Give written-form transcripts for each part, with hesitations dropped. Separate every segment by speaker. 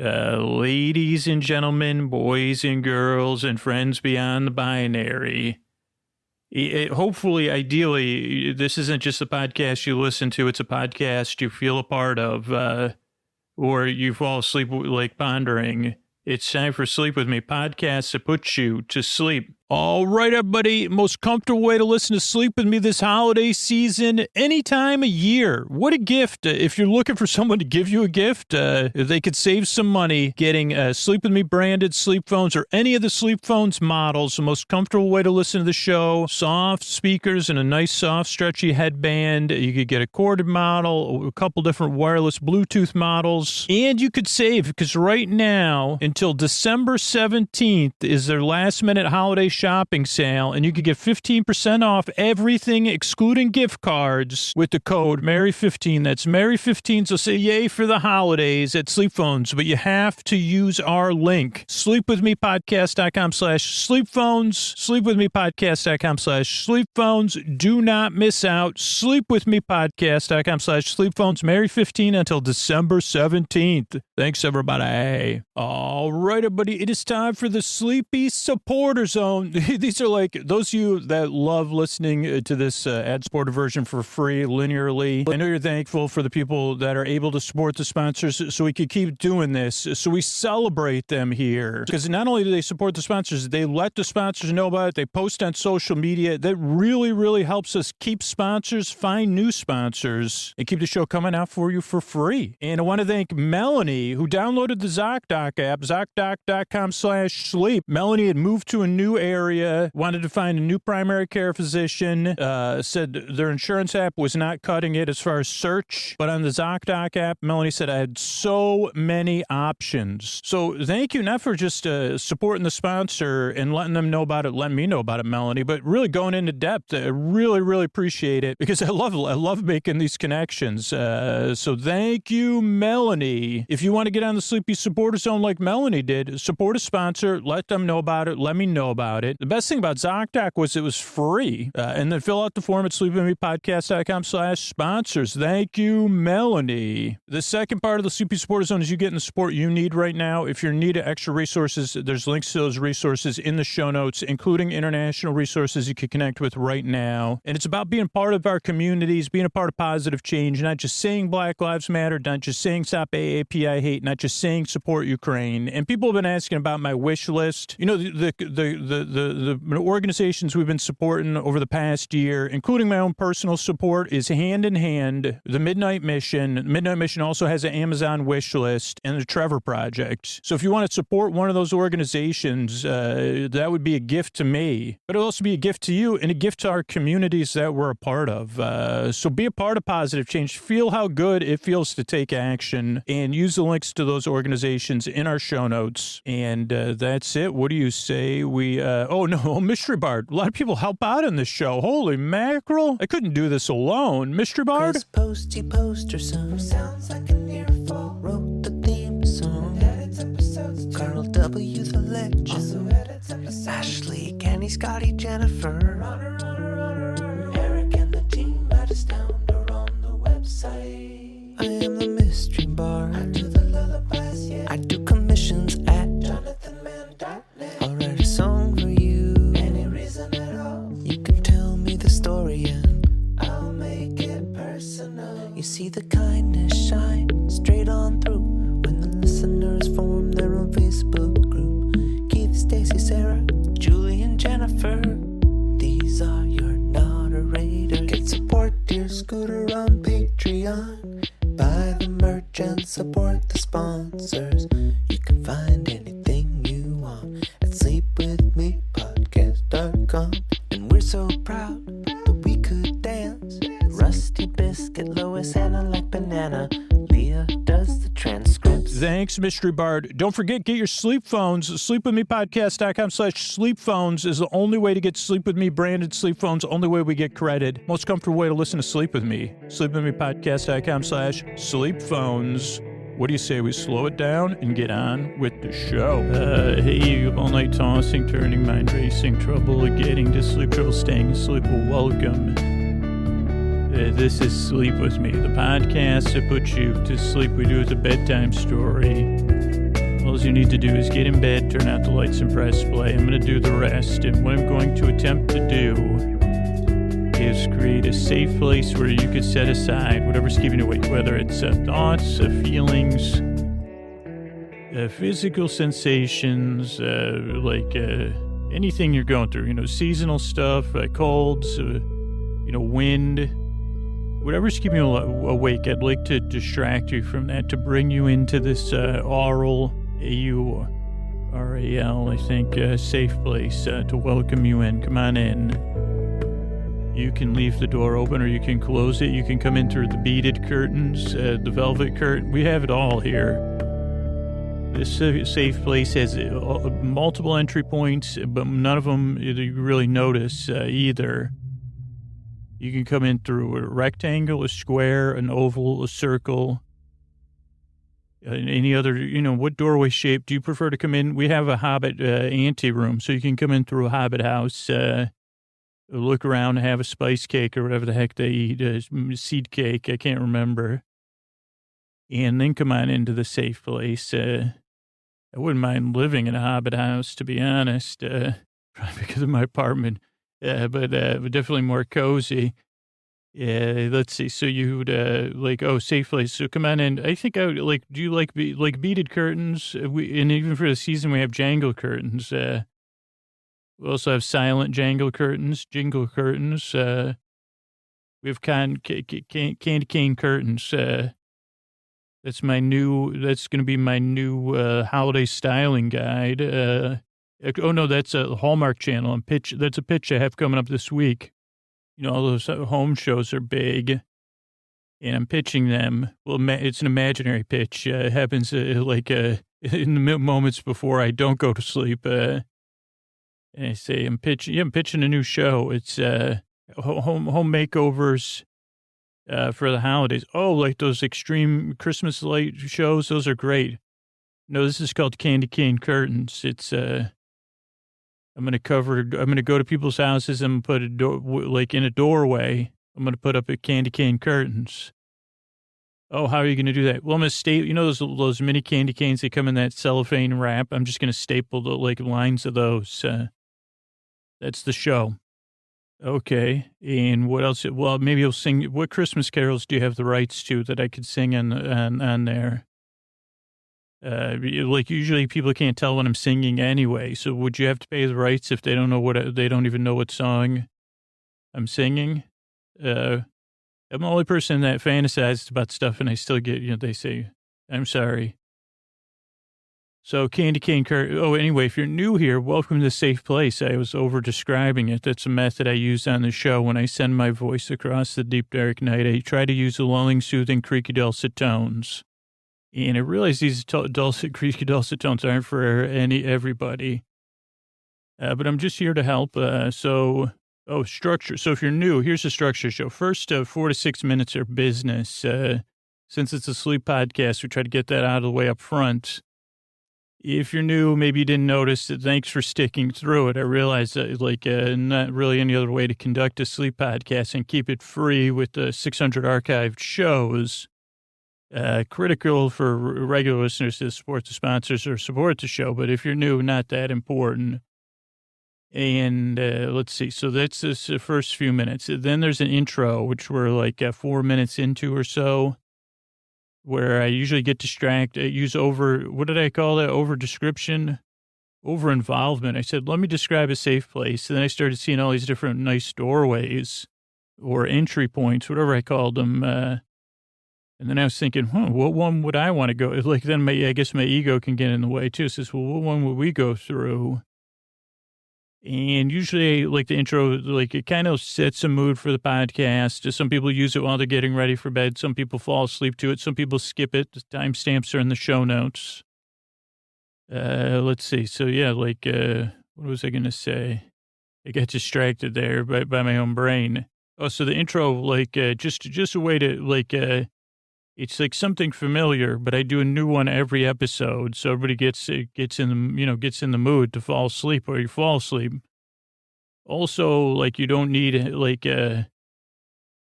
Speaker 1: Ladies and gentlemen, boys and girls, and friends beyond the binary. Hopefully, ideally, this isn't just a podcast you listen to. It's a podcast you feel a part of, or you fall asleep like pondering. It's time for Sleep With Me, podcast that puts you to sleep. All right, everybody, most comfortable way to listen to Sleep With Me this holiday season, any time of year. What a gift. If you're looking for someone to give you a gift, if they could save some money getting Sleep With Me branded sleep phones or any of the sleep phones models, the most comfortable way to listen to the show, soft speakers and a nice soft stretchy headband. You could get a corded model, a couple different wireless Bluetooth models, and you could save because right now until December 17th is their last minute holiday shopping sale, and you could get 15% off everything excluding gift cards with the code Merry15. That's Merry15, so say yay for the holidays at Sleep Phones, but you have to use our link, sleepwithmepodcast.com/sleepphones, sleepwithmepodcast.com/sleepphones. Do not miss out. Sleepwithmepodcast.com/sleepphones. Merry15 until December 17th. Thanks, everybody. All right, everybody, it is time for the Sleepy Supporter Zone. These are like those of you that love listening to this ad-supported version for free linearly. I know you're thankful for the people that are able to support the sponsors so we can keep doing this. So we celebrate them here because not only do they support the sponsors, they let the sponsors know about it. They post on social media. That really, really helps us keep sponsors, find new sponsors, and keep the show coming out for you for free. And I want to thank Melanie, who downloaded the ZocDoc app, ZocDoc.com/sleep. Melanie had moved to a new area, wanted to find a new primary care physician, said their insurance app was not cutting it as far as search, but on the ZocDoc app, Melanie said I had so many options. So thank you, not for just supporting the sponsor and letting them know about it, letting me know about it, Melanie, but really going into depth. I really, really appreciate it because I love making these connections. So thank you, Melanie. If you want to get on the Sleepy Supporter Zone like Melanie did, support a sponsor, let them know about it, let me know about it. The best thing about ZocDoc was it was free. And then fill out the form at sleepwithmepodcast.com/sponsors. Thank you, Melanie. The second part of the Sleepy Supporter Zone is you getting the support you need right now. If you're in need of extra resources, there's links to those resources in the show notes, including international resources you can connect with right now. And it's about being part of our communities, being a part of positive change, not just saying Black Lives Matter, not just saying stop AAPI hate, not just saying support Ukraine. And people have been asking about my wish list. You know, the organizations we've been supporting over the past year, including my own personal support, is hand in hand. The Midnight Mission. Midnight Mission also has an Amazon wish list, and the Trevor Project. So if you want to support one of those organizations, that would be a gift to me. But it'll also be a gift to you and a gift to our communities that we're a part of. So be a part of positive change. Feel how good it feels to take action, and use the links to those organizations in our show notes. And that's it. What do you say we... Mystery Bard. A lot of people help out in this show. Holy mackerel. I couldn't do this alone. Mystery Bard?
Speaker 2: Chris Posty Poster Son sounds like an earful. Wrote the theme song. Edits episodes. Carl W. the Legend. Also edits episodes. Ashley, Kenny, Scotty, Jennifer. Runner. Eric and the team at Astound are on the website. I am the Mystery Bard. I do the lullabies, yeah. I do commissions at JonathanMann.net. I'll write a song for you. Any reason at all. You can tell me the story and I'll make it personal. You see the kindness shine straight on through when the listeners form their own Facebook group. Keith, Stacy, Sarah, Julie, and Jennifer. These are your moderators. Get support dear Scooter on Patreon. Buy the merch and support the sponsors. You can find anything you want at sleepwithmepodcast.com. And we're so proud that we could dance. Rusty Biscuit, Lois, Anna like banana. Leah does the transcripts.
Speaker 1: Thanks, Mystery Bard. Don't forget, get your sleep phones. Sleepwithmepodcast.com/sleepphones is the only way to get Sleep With Me branded sleep phones, only way we get credit. Most comfortable way to listen to Sleep With Me. Sleepwithmepodcast.com/sleepphones. What do you say we slow it down and get on with the show? Hey, you all night tossing, turning, mind racing, trouble getting to sleep, trouble staying asleep. Well, welcome. This is Sleep With Me, the podcast that puts you to sleep. We do it as a bedtime story. All you need to do is get in bed, turn out the lights, and press play. I'm going to do the rest. And what I'm going to attempt to do is create a safe place where you could set aside whatever's keeping you awake, whether it's thoughts, feelings, physical sensations, anything you're going through, seasonal stuff, colds, wind, whatever's keeping you awake. I'd like to distract you from that, to bring you into this aural, A-U-R-A-L, I think, safe place to welcome you in. Come on in. You can leave the door open or you can close it. You can come in through the beaded curtains, the velvet curtain. We have it all here. This safe place has multiple entry points, but none of them you really notice either. You can come in through a rectangle, a square, an oval, a circle, any other, what doorway shape do you prefer to come in? We have a Hobbit anteroom, so you can come in through a Hobbit house, look around, have a spice cake or whatever the heck they eat, seed cake, I can't remember, and then come on into the safe place. I wouldn't mind living in a Hobbit house, to be honest, probably because of my apartment, but definitely more cozy. Yeah, let's see. So you would safe place. So come on in. I think I would do you like beaded curtains? And even for the season, we have jangle curtains. We also have silent jingle curtains. We have candy cane curtains. That's going to be my new holiday styling guide. No, that's a Hallmark Channel that's a pitch I have coming up this week. All those home shows are big, and I'm pitching them. Well, it's an imaginary pitch. It happens in the moments before I don't go to sleep. And I say, I'm pitching a new show. It's home makeovers for the holidays. Oh, like those extreme Christmas light shows. Those are great. No, this is called Candy Cane Curtains. It's I'm going to go to people's houses and put a door, in a doorway. I'm going to put up a candy cane curtains. Oh, how are you going to do that? Well, I'm going to staple, those mini candy canes that come in that cellophane wrap. I'm just going to staple the lines of those. That's the show. Okay. And what else? Well, maybe you'll sing. What Christmas carols do you have the rights to that I could sing on there? Usually people can't tell when I'm singing anyway. So would you have to pay the rights if they don't know they don't even know what song I'm singing? I'm the only person that fantasizes about stuff and I still get, they say, I'm sorry. So candy cane curtain. Oh, anyway, if you're new here, welcome to the safe place. I was over describing it. That's a method I use on the show when I send my voice across the deep dark night. I try to use the lulling, soothing, creaky, dulcet tones. And I realize these creaky, dulcet tones aren't for everybody. But I'm just here to help. Structure. So if you're new, here's the structure show. First 4 to 6 minutes are business. Since it's a sleep podcast, we try to get that out of the way up front. If you're new, maybe you didn't notice it. Thanks for sticking through it. I realize not really any other way to conduct a sleep podcast and keep it free with the 600 archived shows. Critical for regular listeners to support the sponsors or support the show. But if you're new, not that important. And let's see. So that's the first few minutes. Then there's an intro, which we're 4 minutes into or so, where I usually get distracted. Use what did I call that? Over description, over involvement. I said, let me describe a safe place. And then I started seeing all these different nice doorways or entry points, whatever I called them. And then I was thinking, what one would I want to go? Then I guess my ego can get in the way too. It says, well, what one would we go through? And usually, the intro, it kind of sets a mood for the podcast. Some people use it while they're getting ready for bed. Some people fall asleep to it. Some people skip it. The timestamps are in the show notes. Let's see. So, yeah, what was I going to say? I got distracted there by my own brain. Oh, so the intro, just a way to, it's something familiar, but I do a new one every episode, so everybody gets in the mood to fall asleep or you fall asleep. Also, you don't need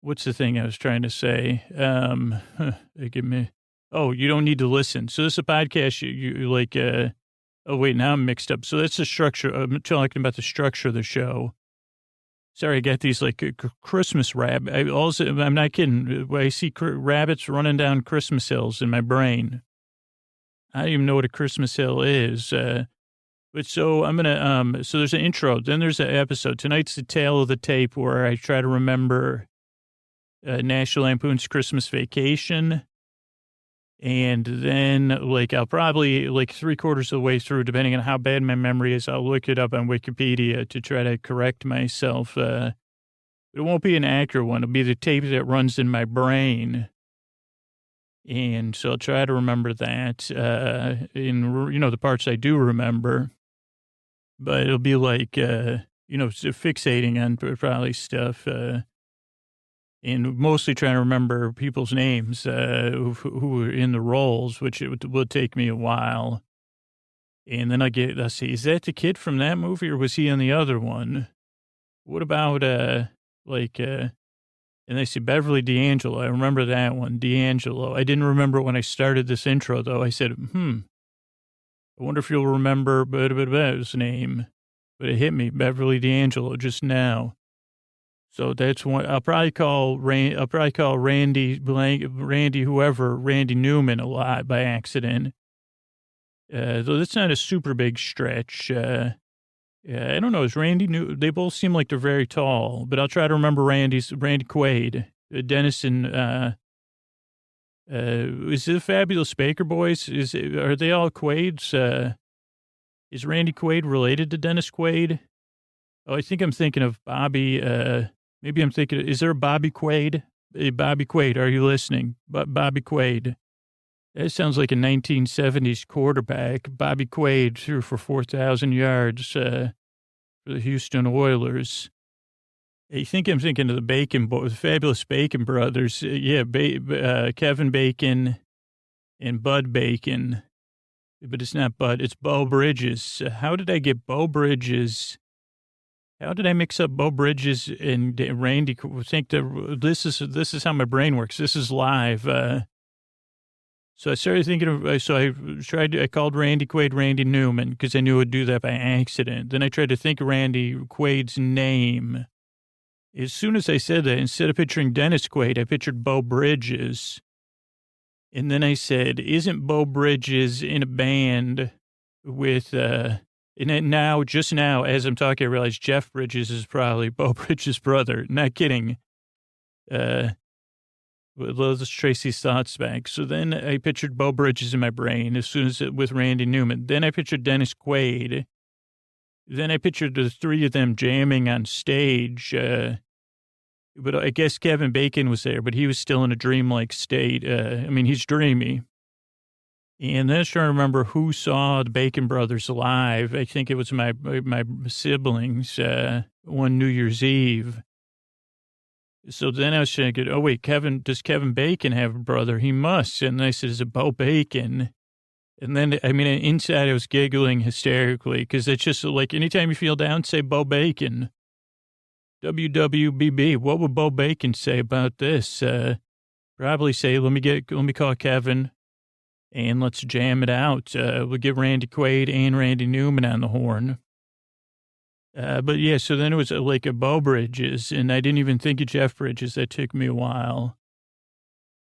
Speaker 1: what's the thing I was trying to say? Oh, you don't need to listen. So this is a podcast. You like, oh, wait, now I'm mixed up. So that's the structure. I'm talking about the structure of the show. Sorry, I got these like Christmas rabbits. I'm not kidding. I see rabbits running down Christmas hills in my brain. I don't even know what a Christmas hill is. But so I'm going to, so there's an intro, then there's an episode. Tonight's the tale of the tape where I try to remember National Lampoon's Christmas Vacation. And then, like, I'll probably, like, 3/4 of the way through, depending on how bad my memory is, I'll look it up on Wikipedia to try to correct myself. It won't be an accurate one. It'll be the tape that runs in my brain. And so I'll try to remember that the parts I do remember. But it'll be like, fixating on probably stuff. And mostly trying to remember people's names who were in the roles, which will take me a while. And then let's see, is that the kid from that movie or was he in the other one? What about, and they say Beverly D'Angelo. I remember that one, D'Angelo. I didn't remember when I started this intro, though. I said, I wonder if you'll remember his name. But it hit me, Beverly D'Angelo, just now. So that's one. I'll probably call Randy Newman a lot by accident. Though that's not a super big stretch. I don't know. Is Randy New? They both seem like they're very tall, but I'll try to remember Randy Quaid, Dennison. Is it the Fabulous Baker Boys? Are they all Quaids? Is Randy Quaid related to Dennis Quaid? Oh, I think I'm thinking of Bobby. Maybe I'm thinking, is there a Bobby Quaid? Hey, Bobby Quaid, are you listening? Bobby Quaid. That sounds like a 1970s quarterback. Bobby Quaid threw for 4,000 yards for the Houston Oilers. I think I'm thinking of the Fabulous Bacon Brothers. Kevin Bacon and Bud Bacon. But it's not Bud, it's Bo Bridges. How did I get Bo Bridges? How did I mix up Bo Bridges and Randy? Think that this is how my brain works. This is live. So I started thinking of, I called Randy Quaid Randy Newman because I knew I would do that by accident. Then I tried to think of Randy Quaid's name. As soon as I said that, instead of picturing Dennis Quaid, I pictured Bo Bridges. And then I said, isn't Bo Bridges in a band with, and then just now, as I'm talking, I realize Jeff Bridges is probably Bo Bridges' brother. Not kidding. Let's trace these thoughts back. So then I pictured Bo Bridges in my brain as soon as with Randy Newman. Then I pictured Dennis Quaid. Then I pictured the three of them jamming on stage. But I guess Kevin Bacon was there, but he was still in a dreamlike state. He's dreamy. And then I was trying to remember who saw the Bacon Brothers live. I think it was my siblings one New Year's Eve. So then I was thinking, oh, wait, does Kevin Bacon have a brother? He must. And I said, is it Bo Bacon? And then, inside I was giggling hysterically because it's just like anytime you feel down, say Bo Bacon. WWBB. What would Bo Bacon say about this? Probably say, let me call Kevin. And let's jam it out. We'll get Randy Quaid and Randy Newman on the horn. But yeah, so then it was like a Bo Bridges, and I didn't even think of Jeff Bridges. That took me a while.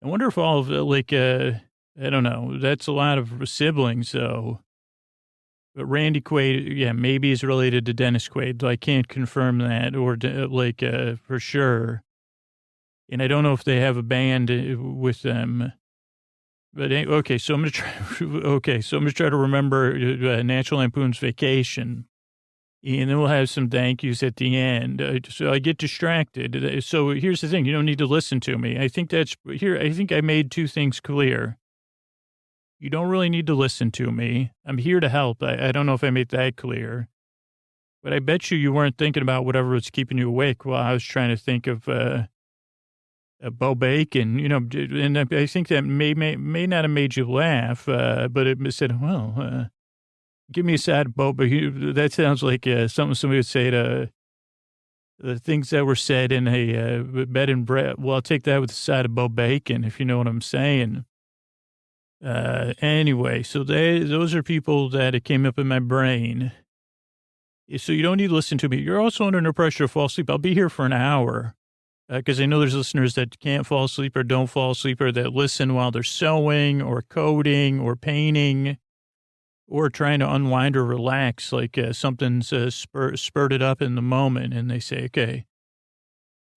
Speaker 1: I wonder if all of I don't know. That's a lot of siblings, though. But Randy Quaid, yeah, maybe is related to Dennis Quaid. Though I can't confirm that or for sure. And I don't know if they have a band with them. But okay, so I'm gonna try. To remember National Lampoon's Vacation, and then we'll have some thank yous at the end. So I get distracted. So here's the thing: you don't need to listen to me. I think I made two things clear. You don't really need to listen to me. I'm here to help. I don't know if I made that clear, but I bet you weren't thinking about whatever was keeping you awake while I was trying to think of. Bo Bacon, and I think that may not have made you laugh, but it said, well, give me a side of Bo Bacon. That sounds like something somebody would say to the things that were said in a bed and bread. Well, I'll take that with a side of Bo Bacon, if you know what I'm saying. Anyway, so those are people that it came up in my brain. So you don't need to listen to me. You're also under no pressure to fall asleep. I'll be here for an hour because I know there's listeners that can't fall asleep or don't fall asleep or that listen while they're sewing or coding or painting or trying to unwind or relax, like something's spurted up in the moment. And they say, okay,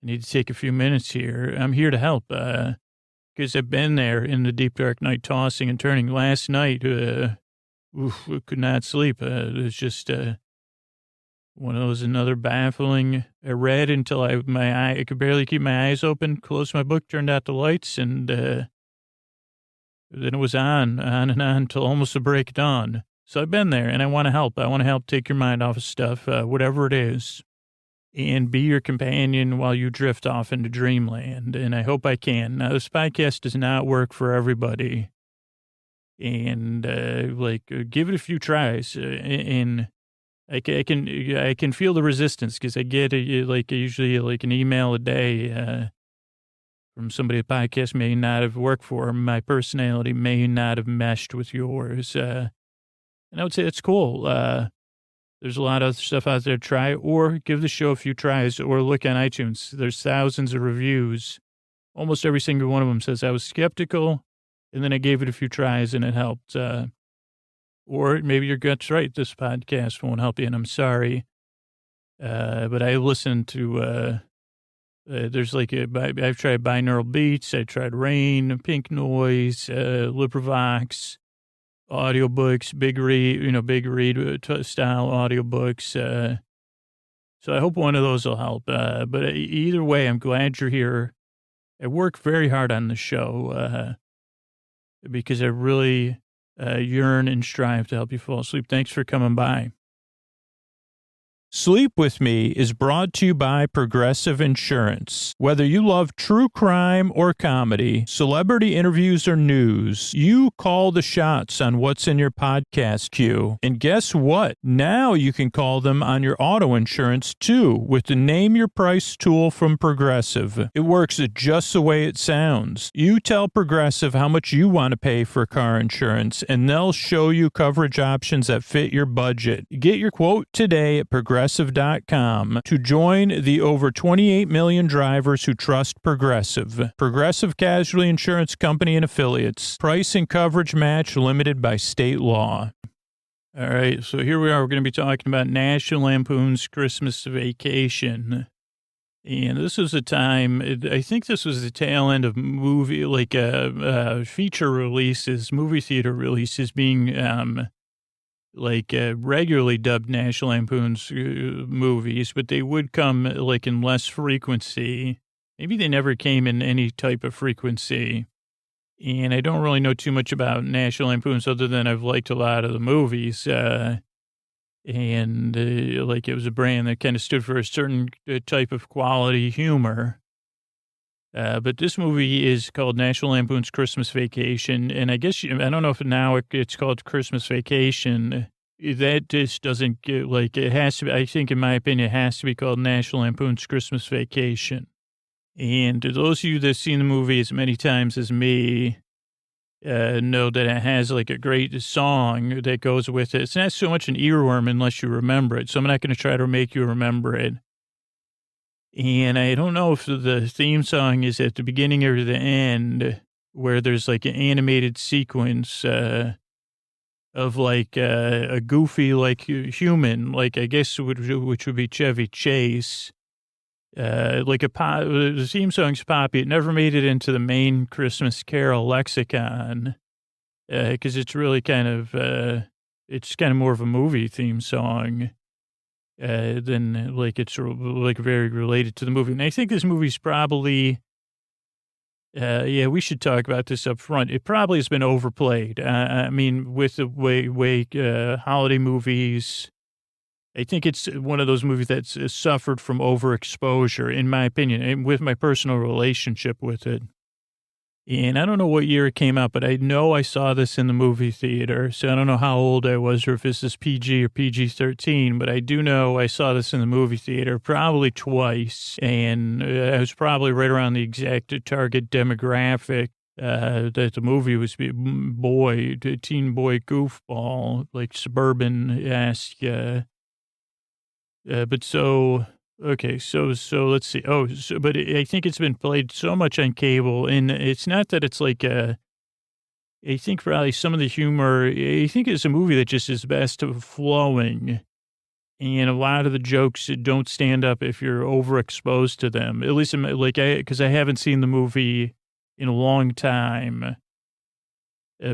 Speaker 1: I need to take a few minutes here. I'm here to help because I've been there in the deep, dark night tossing and turning. Last night, I could not sleep. It was just... one of those another baffling. I read until I could barely keep my eyes open, closed my book, turned out the lights, and then it was on and on until almost the break of dawn. So I've been there, and I want to help. I want to help take your mind off of stuff, whatever it is, and be your companion while you drift off into dreamland, and I hope I can. Now, this podcast does not work for everybody, and, give it a few tries, and... I can feel the resistance because I get usually like an email a day from somebody the podcast may not have worked for. My personality may not have meshed with yours. And I would say that's cool. There's a lot of stuff out there to try or give the show a few tries or look on iTunes. There's thousands of reviews. Almost every single one of them says I was skeptical and then I gave it a few tries and it helped. Or maybe your gut's right. This podcast won't help you, and I'm sorry. But I listened to, there's I've tried binaural beats. I tried Rain, Pink Noise, LibriVox, audiobooks, Big Read style audiobooks. So I hope one of those will help. But either way, I'm glad you're here. I work very hard on the show because I really... yearn and strive to help you fall asleep. Thanks for coming by. Sleep With Me is brought to you by Progressive Insurance. Whether you love true crime or comedy, celebrity interviews or news, you call the shots on what's in your podcast queue. And guess what? Now you can call them on your auto insurance too with the Name Your Price tool from Progressive. It works just the way it sounds. You tell Progressive how much you want to pay for car insurance, and they'll show you coverage options that fit your budget. Get your quote today at Progressive.com to join the over 28 million drivers who trust Progressive. Progressive Casualty Insurance Company and Affiliates. Price and coverage match limited by state law. All right, so here we are. We're going to be talking about National Lampoon's Christmas Vacation. And this was a time, I think this was the tail end of movie, feature releases, movie theater releases being... regularly dubbed National Lampoon's movies, but they would come in less frequency. Maybe they never came in any type of frequency. And I don't really know too much about National Lampoon's other than I've liked a lot of the movies. It was a brand that kind of stood for a certain type of quality humor. But this movie is called National Lampoon's Christmas Vacation. And I guess, I don't know if now it's called Christmas Vacation. That just doesn't get, it has to be, I think in my opinion, it has to be called National Lampoon's Christmas Vacation. And to those of you that have seen the movie as many times as me, know that it has a great song that goes with it. It's not so much an earworm unless you remember it. So I'm not going to try to make you remember it. And I don't know if the theme song is at the beginning or the end where there's an animated sequence of a goofy human, I guess which would be Chevy Chase. The theme song's poppy. It never made it into the main Christmas Carol lexicon because it's really it's kind of more of a movie theme song. Then it's very related to the movie. And I think this movie's probably, we should talk about this up front. It probably has been overplayed. With the way holiday movies, I think it's one of those movies that's suffered from overexposure, in my opinion, and with my personal relationship with it. And I don't know what year it came out, but I know I saw this in the movie theater. So I don't know how old I was or if this is PG or PG-13, but I do know I saw this in the movie theater probably twice. And I was probably right around the exact target demographic that the movie was teen boy goofball, like suburban-esque, but so, okay, so let's see. Oh, but I think it's been played so much on cable, and it's not that it's like, I think probably some of the humor, I think it's a movie that just is best of flowing. And a lot of the jokes don't stand up if you're overexposed to them. At least, because I haven't seen the movie in a long time,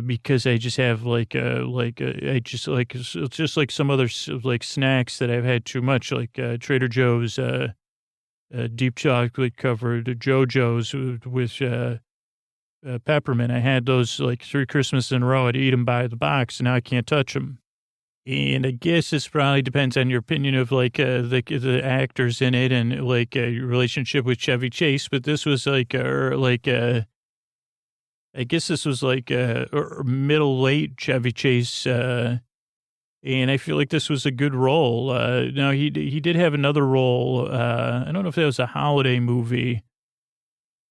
Speaker 1: because I just have I just like it's just like some other like snacks that I've had too much, like Trader Joe's deep chocolate covered JoJo's with peppermint. I had those like 3 Christmases in a row. I'd eat them by the box, and now I can't touch them. And I guess this probably depends on your opinion of like the actors in it and like your relationship with Chevy Chase. But this was I guess this was like middle late Chevy Chase, and I feel like this was a good role. Now he did have another role. I don't know if that was a holiday movie,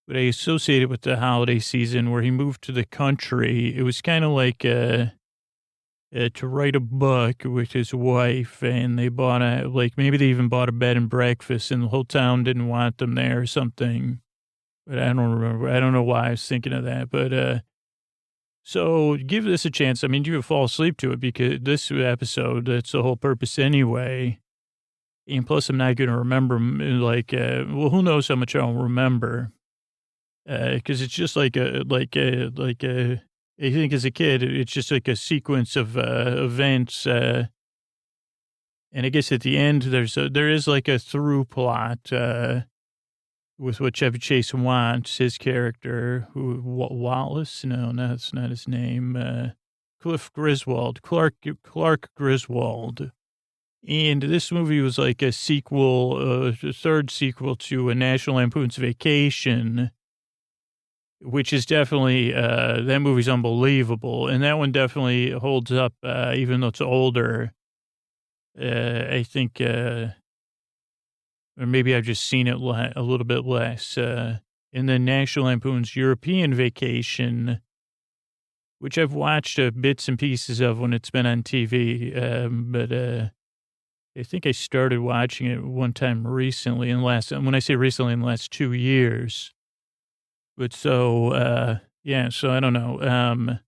Speaker 1: but I associate it with the holiday season where he moved to the country. It was kind of like to write a book with his wife, and they bought maybe they even bought a bed and breakfast, and the whole town didn't want them there or something. But I don't remember. I don't know why I was thinking of that. But so give this a chance. I mean, you would fall asleep to it because this episode, that's the whole purpose anyway. And plus, I'm not going to remember, who knows how much I'll remember. Because it's just I think as a kid, it's just like a sequence of events. And I guess at the end, there is like a through plot with what Chevy Chase wants, his character, Wallace? No, that's not his name. Cliff Griswold, Clark Griswold. And this movie was like a sequel, a third sequel to a National Lampoon's Vacation, which is definitely, that movie's unbelievable. And that one definitely holds up, even though it's older. I think, or maybe I've just seen it a little bit less. And then National Lampoon's European Vacation, which I've watched bits and pieces of when it's been on TV. But I think I started watching it one time recently, when I say recently, in the last 2 years. But so, yeah, so I don't know.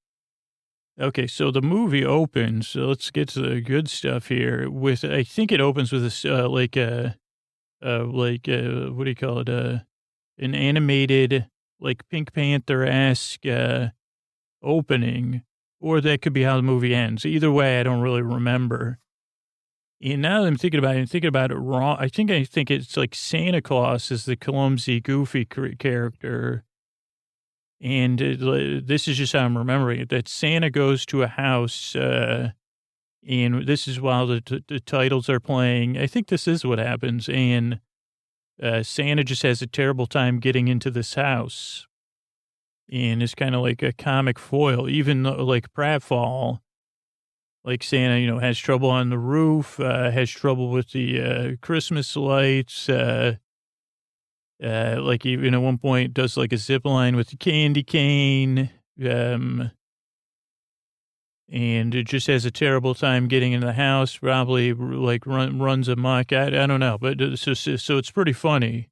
Speaker 1: Okay, so the movie opens, so let's get to the good stuff here I think it opens with this, what do you call it? An animated, like Pink Panther-esque, opening, or that could be how the movie ends. Either way, I don't really remember. And now that I'm thinking about it wrong. I think it's like Santa Claus is the clumsy, goofy character. And this is just how I'm remembering it, that Santa goes to a house, and this is while the titles are playing. I think this is what happens. And Santa just has a terrible time getting into this house. And it's kind of like a comic foil, even though, like pratfall, like Santa, has trouble on the roof, has trouble with the Christmas lights, like even at one point does like a zip line with the candy cane, and it just has a terrible time getting in the house, probably like runs amok. I don't know, but so it's pretty funny,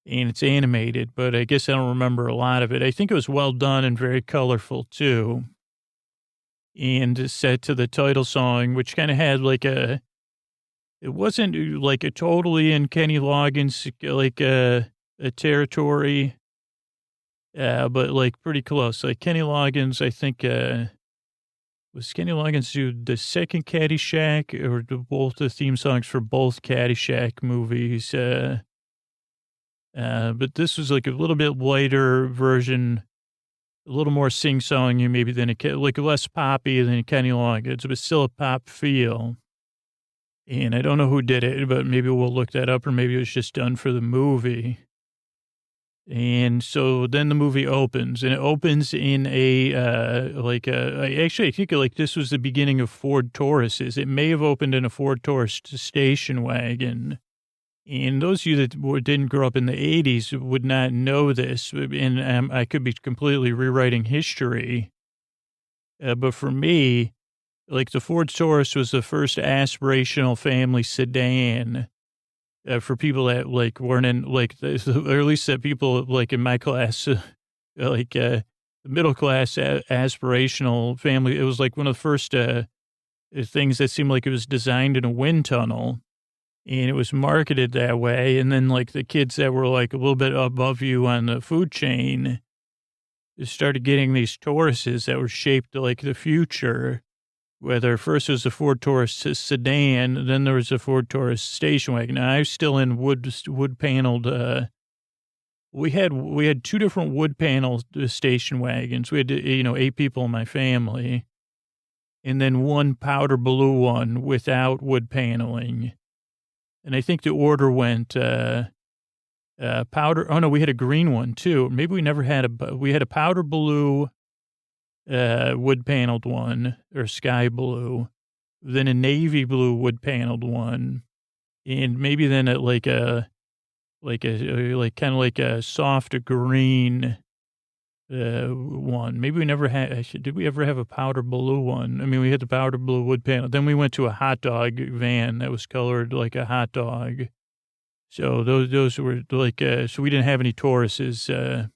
Speaker 1: and it's animated, but I guess I don't remember a lot of it. I think it was well done and very colorful too, and set to the title song, which kind of had like it wasn't like a totally in Kenny Loggins, like a territory, but like pretty close. Like Kenny Loggins, I think, was Kenny Loggins do the second Caddyshack or both the theme songs for both Caddyshack movies? But this was like a little bit lighter version, a little more sing-songy maybe than like less poppy than Kenny Loggins, but still a pop feel. And I don't know who did it, but maybe we'll look that up, or maybe it was just done for the movie. And so then the movie opens, and it opens in actually, I think like this was the beginning of Ford Tauruses. It may have opened in a Ford Taurus station wagon. And those of you that didn't grow up in the 80s would not know this, and I could be completely rewriting history. But for me, like the Ford Taurus was the first aspirational family sedan for people that like weren't in like, or at least that people like in my class, like the middle class aspirational family. It was like one of the first things that seemed like it was designed in a wind tunnel. And it was marketed that way. And then like the kids that were like a little bit above you on the food chain started getting these Tauruses that were shaped like the future. Whether first it was a Ford Taurus sedan, then there was a Ford Taurus station wagon. Now I was still in wood paneled. We had two different wood panel station wagons. We had 8 people in my family, and then one powder blue one without wood paneling. And I think the order went powder. Oh no, we had a green one too. Maybe we never had we had a powder blue, wood paneled one, or sky blue, then a navy blue wood paneled one, and maybe then like kind of like a soft green one. Maybe we never had. Did we ever have a powder blue one? I mean, we had the powder blue wood panel. Then we went to a hot dog van that was colored like a hot dog. So those were like, so we didn't have any Tauruses,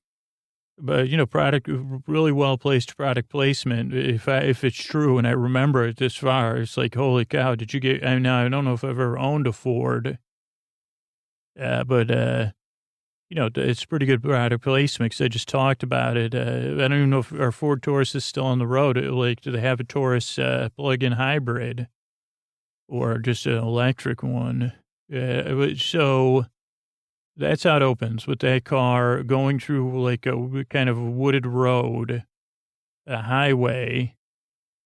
Speaker 1: but product, really well placed product placement. If it's true and I remember it this far, it's like, holy cow, did you get, I don't know if I've ever owned a Ford, but it's pretty good product placement because I just talked about it. I don't even know if our Ford Taurus is still on the road. Like, do they have a Taurus plug-in hybrid or just an electric one? So that's how it opens, with that car going through like a kind of wooded road, a highway.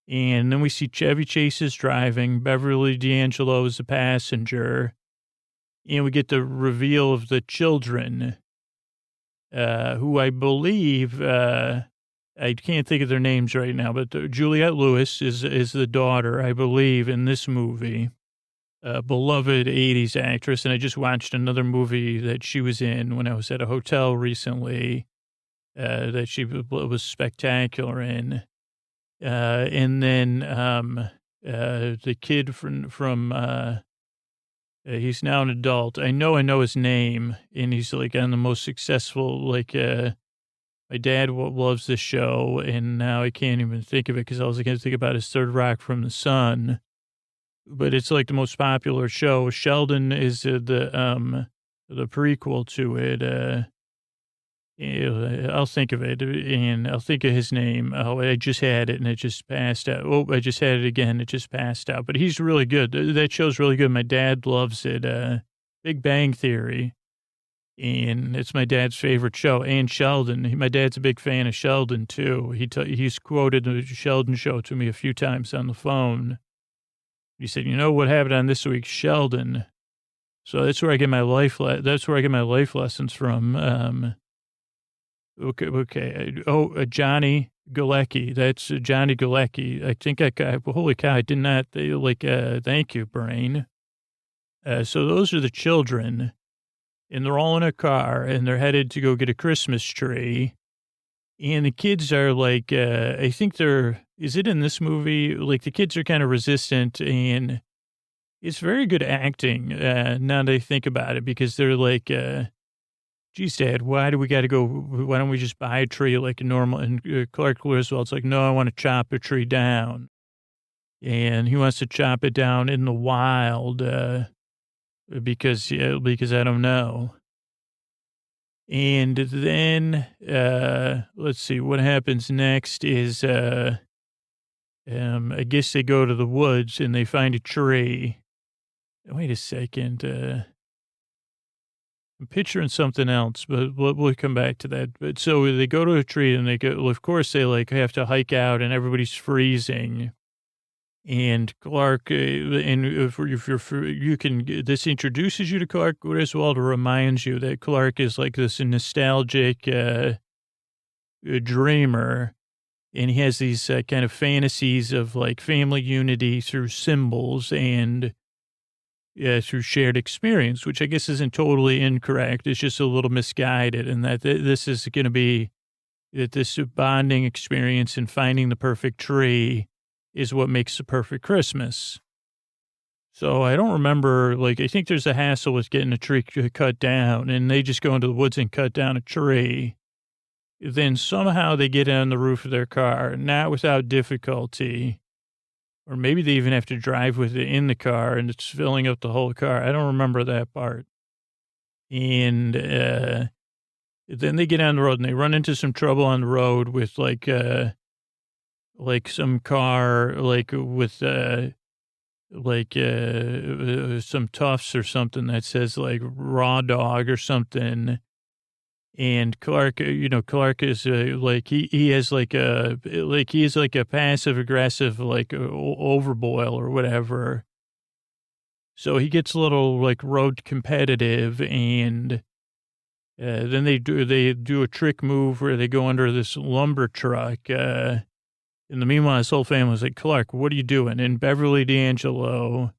Speaker 1: And then we see Chevy Chase is driving, Beverly D'Angelo is the passenger. And we get the reveal of the children, who I believe, I can't think of their names right now, but Juliette Lewis is the daughter, I believe, in this movie. Beloved 80s actress. And I just watched another movie that she was in when I was at a hotel recently, that she was spectacular in. And then the kid from he's now an adult. I know his name, and he's like on the most successful, like, my dad loves this show, and now I can't even think of it because I was going to think about his Third Rock from the Sun, but it's like the most popular show. Sheldon is the prequel to it. I'll think of it, and I'll think of his name. Oh, I just had it, and it just passed out. Oh, I just had it again. It just passed out. But he's really good. That show's really good. My dad loves it. Big Bang Theory, and it's my dad's favorite show. And Sheldon. My dad's a big fan of Sheldon, too. He's quoted the Sheldon show to me a few times on the phone. He said, "You know what happened on this week's Sheldon?" So that's where I get my life. That's where I get my life lessons from. Okay. Johnny Galecki. That's Johnny Galecki. I think holy cow, I did not, thank you, brain. So those are the children, and they're all in a car, and they're headed to go get a Christmas tree. And the kids are like, I think is it in this movie? Like, the kids are kind of resistant, and it's very good acting, now that I think about it, because they're like, geez, Dad, why do we got to go? Why don't we just buy a tree like a normal? And Clark Griswold's like, no, I want to chop a tree down. And he wants to chop it down in the wild, because I don't know. And then, let's see, what happens next is, I guess they go to the woods and they find a tree. Wait a second, I'm picturing something else, but we'll come back to that. But so they go to a tree and they go, well, of course they like have to hike out and everybody's freezing. And Clark, and if you can, this introduces you to Clark Griswold, or reminds you that Clark is like this nostalgic dreamer. And he has these kind of fantasies of like family unity through symbols. And through shared experience, which I guess isn't totally incorrect. It's just a little misguided, and that this is going to be that this bonding experience and finding the perfect tree is what makes the perfect Christmas. So I don't remember, like, I think there's a hassle with getting a tree cut down, and they just go into the woods and cut down a tree. Then somehow they get it on the roof of their car, not without difficulty. Or maybe they even have to drive with it in the car and it's filling up the whole car. I don't remember that part. And then they get on the road and they run into some trouble on the road with like some car, like with some Tufts or something that says like raw dog or something. And Clark, Clark is he has like he's like a passive aggressive, like overboil or whatever. So he gets a little like road competitive, and then they do a trick move where they go under this lumber truck. In the meanwhile, his whole family's like, Clark, what are you doing? And Beverly D'Angelo,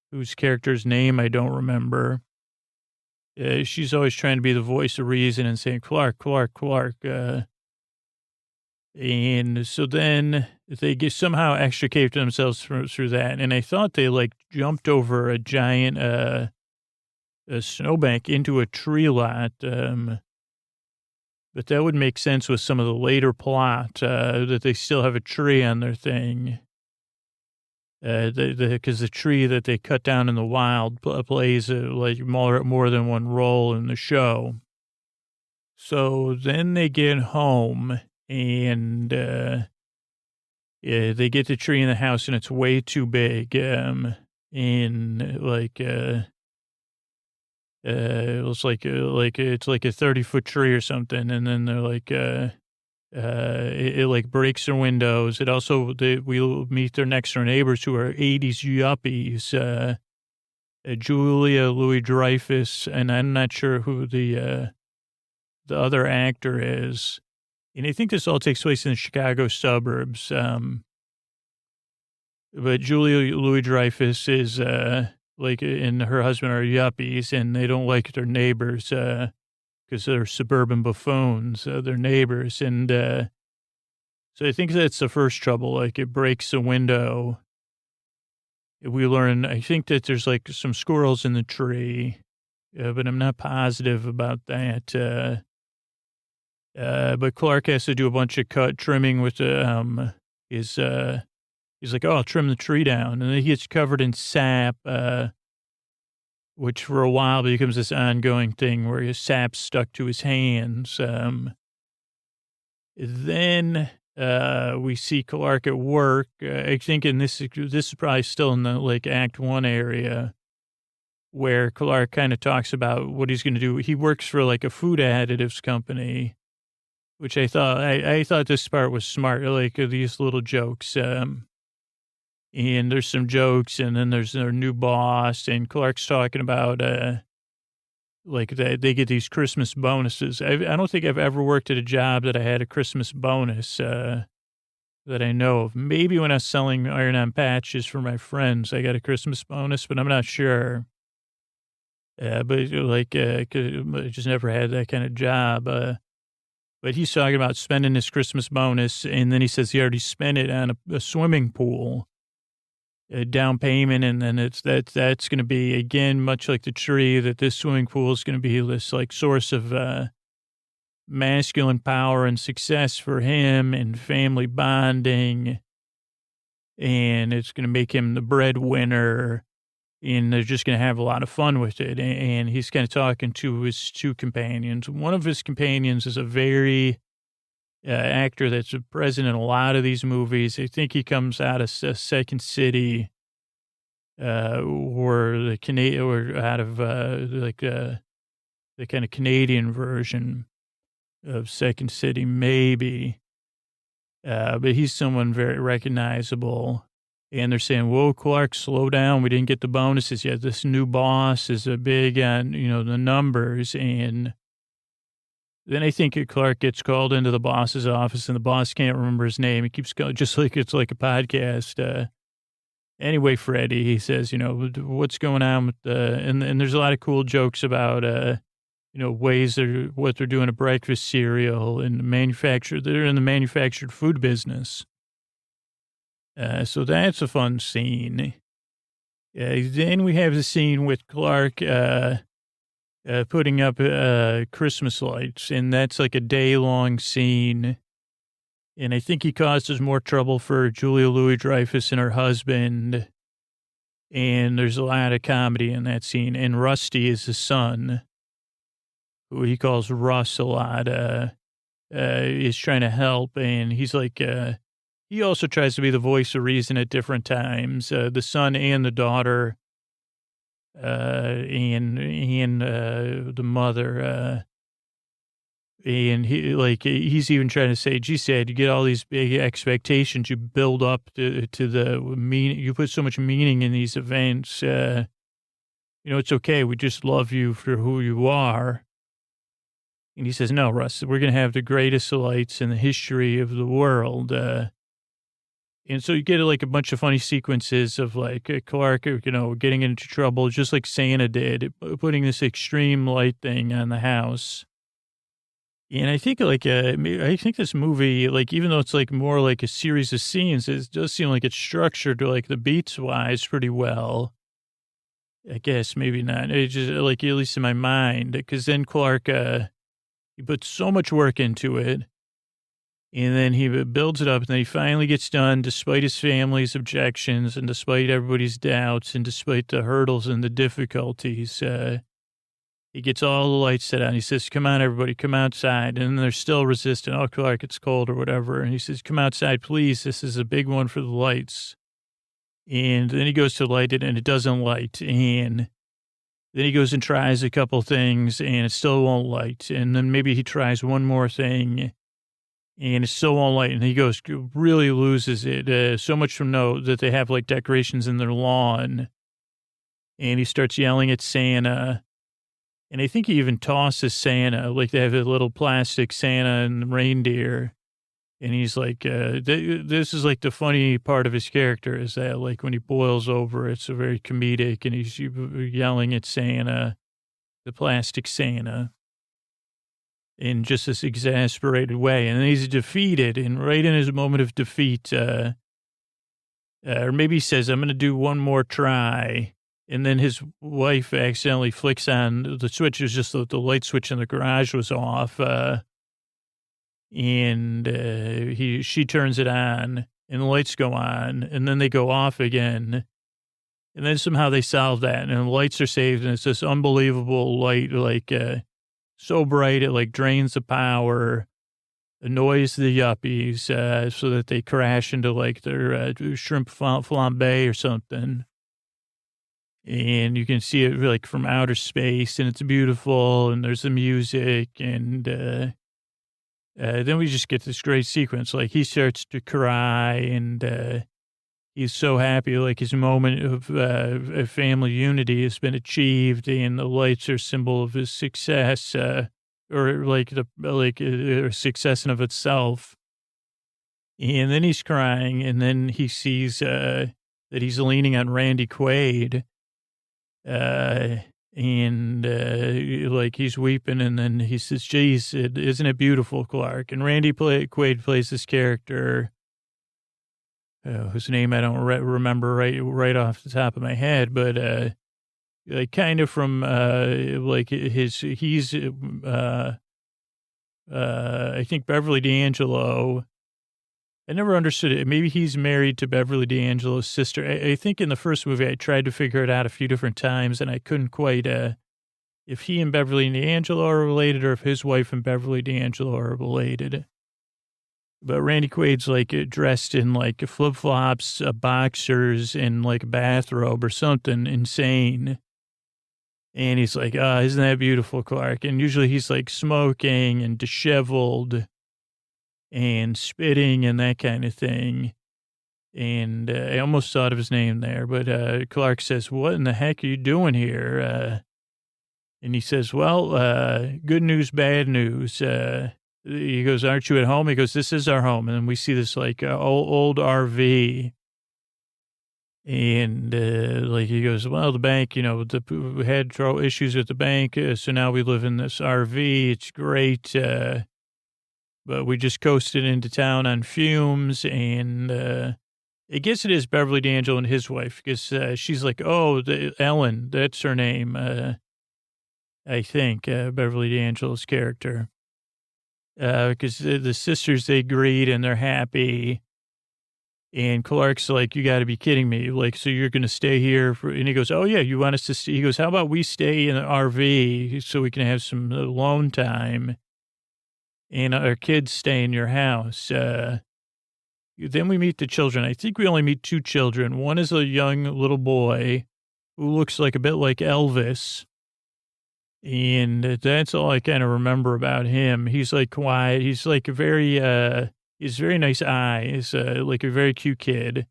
Speaker 1: whose character's name I don't remember, she's always trying to be the voice of reason and saying, Clark, Clark, Clark. And so then they get somehow extricate themselves through that. And I thought they like jumped over a giant a snowbank into a tree lot. But that would make sense with some of the later plot that they still have a tree on their thing. Because the tree that they cut down in the wild plays like more than one role in the show. So then they get home and they get the tree in the house and it's way too big. And like it's like it's like a 30-foot tree or something. And then they're like it like breaks their windows. It also, we meet their next door neighbors who are 80s yuppies, Julia Louis-Dreyfus, and I'm not sure who the other actor is. And I think this all takes place in the Chicago suburbs. But Julia Louis-Dreyfus is like, and her husband are yuppies, and they don't like their neighbors, because they're suburban buffoons, their neighbors. And so I think that's the first trouble. Like it breaks a window. We learn, I think that there's like some squirrels in the tree, but I'm not positive about that. But Clark has to do a bunch of trimming with he's like, oh, I'll trim the tree down. And then he gets covered in sap, which for a while becomes this ongoing thing where his sap's stuck to his hands. Then we see Clark at work. I think, and this is probably still in the like Act 1 area, where Clark kind of talks about what he's going to do. He works for like a food additives company, which I thought this part was smart, like these little jokes. And there's some jokes, and then there's their new boss, and Clark's talking about, like, they get these Christmas bonuses. I don't think I've ever worked at a job that I had a Christmas bonus that I know of. Maybe when I was selling iron-on patches for my friends, I got a Christmas bonus, but I'm not sure. But, like, 'cause I just never had that kind of job. But he's talking about spending his Christmas bonus, and then he says he already spent it on a swimming pool. A down payment, and then that's going to be, again, much like the tree, that this swimming pool is going to be this like source of masculine power and success for him and family bonding, and it's going to make him the breadwinner, and they're just going to have a lot of fun with it. And he's kind of talking to his two companions. One of his companions is a very actor that's present in a lot of these movies. I think he comes out of Second City, or the Canadian, or out of the kind of Canadian version of Second City, maybe. But he's someone very recognizable. And they're saying, "Whoa, Clark, slow down. We didn't get the bonuses yet. This new boss is a big on the numbers." And then I think Clark gets called into the boss's office, and the boss can't remember his name. He keeps going, just like it's like a podcast. Anyway, Freddie, he says, what's going on with and there's a lot of cool jokes about, ways what they're doing to breakfast cereal and they're in the manufactured food business. So that's a fun scene. Then we have the scene with Clark, putting up, Christmas lights, and that's like a day-long scene. And I think he causes more trouble for Julia Louis-Dreyfus and her husband. And there's a lot of comedy in that scene. And Rusty is his son, who he calls Russ a lot, is trying to help. And he's like, he also tries to be the voice of reason at different times. The son and the daughter, and the mother, and he's even trying to say, gee, Sad, you get all these big expectations you build up to the meaning. You put so much meaning in these events. It's okay. We just love you for who you are. And he says, no, Russ, we're going to have the greatest lights in the history of the world. And so you get like a bunch of funny sequences of like Clark, getting into trouble, just like Santa did, putting this extreme light thing on the house. And I think I think this movie, like, even though it's like more like a series of scenes, it does seem like it's structured to like the beats wise pretty well. I guess maybe not. It just like, at least in my mind, because then Clark, he puts so much work into it. And then he builds it up, and then he finally gets done despite his family's objections and despite everybody's doubts and despite the hurdles and the difficulties. He gets all the lights set on. He says, come on, everybody, come outside. And then they're still resistant. Oh, Clark, it's cold or whatever. And he says, come outside, please. This is a big one for the lights. And then he goes to light it, and it doesn't light. And then he goes and tries a couple things, and it still won't light. And then maybe he tries one more thing, and it still won't light. And he goes, really loses it. So much from that they have like decorations in their lawn. And he starts yelling at Santa. And I think he even tosses Santa, like they have a little plastic Santa and reindeer. And he's like, this is like the funny part of his character is that like when he boils over, it's a very comedic, and he's yelling at Santa, the plastic Santa, in just this exasperated way. And then he's defeated, and right in his moment of defeat, or maybe he says, I'm going to do one more try. And then his wife accidentally flicks on the switch. It was just the light switch in the garage was off. And she turns it on, and the lights go on, and then they go off again. And then somehow they solve that, and the lights are saved, and it's this unbelievable light, like so bright it like drains the power, annoys the yuppies, so that they crash into like their shrimp flambe or something. And you can see it like from outer space, and it's beautiful, and there's the music, and then we just get this great sequence. Like he starts to cry, and he's so happy, like his moment of family unity has been achieved, and the lights are a symbol of his success, or like success in of itself. And then he's crying, and then he sees that he's leaning on Randy Quaid. Like he's weeping, and then he says, geez, isn't it beautiful, Clark? And Randy Quaid plays this character, whose name I don't remember right off the top of my head, but, like kind of from, like I think Beverly D'Angelo. I never understood it. Maybe he's married to Beverly D'Angelo's sister. I think in the first movie, I tried to figure it out a few different times, and I couldn't quite, if he and Beverly D'Angelo are related, or if his wife and Beverly D'Angelo are related. But Randy Quaid's like dressed in like flip-flops, boxers, and like a bathrobe or something insane. And he's like, isn't that beautiful, Clark? And usually he's like smoking and disheveled and spitting and that kind of thing. And I almost thought of his name there, but Clark says, what in the heck are you doing here? And he says, well, good news, bad news. He goes, aren't you at home? He goes, this is our home. And then we see this like old RV. And like he goes, well, the bank, we had issues at the bank, so now we live in this RV. It's great, but we just coasted into town on fumes. And I guess it is Beverly D'Angelo and his wife, because she's like, oh, Ellen, that's her name. I think Beverly D'Angelo's character, because the sisters, they agreed and they're happy. And Clark's like, you got to be kidding me. Like, so you're going to stay here and he goes, oh yeah, you want us to stay? He goes, how about we stay in the RV so we can have some alone time and our kids stay in your house. Then we meet the children. I think we only meet two children. One is a young little boy who looks like a bit like Elvis. And that's all I kind of remember about him. He's like quiet. He's like a he's very nice eyes, like a very cute kid.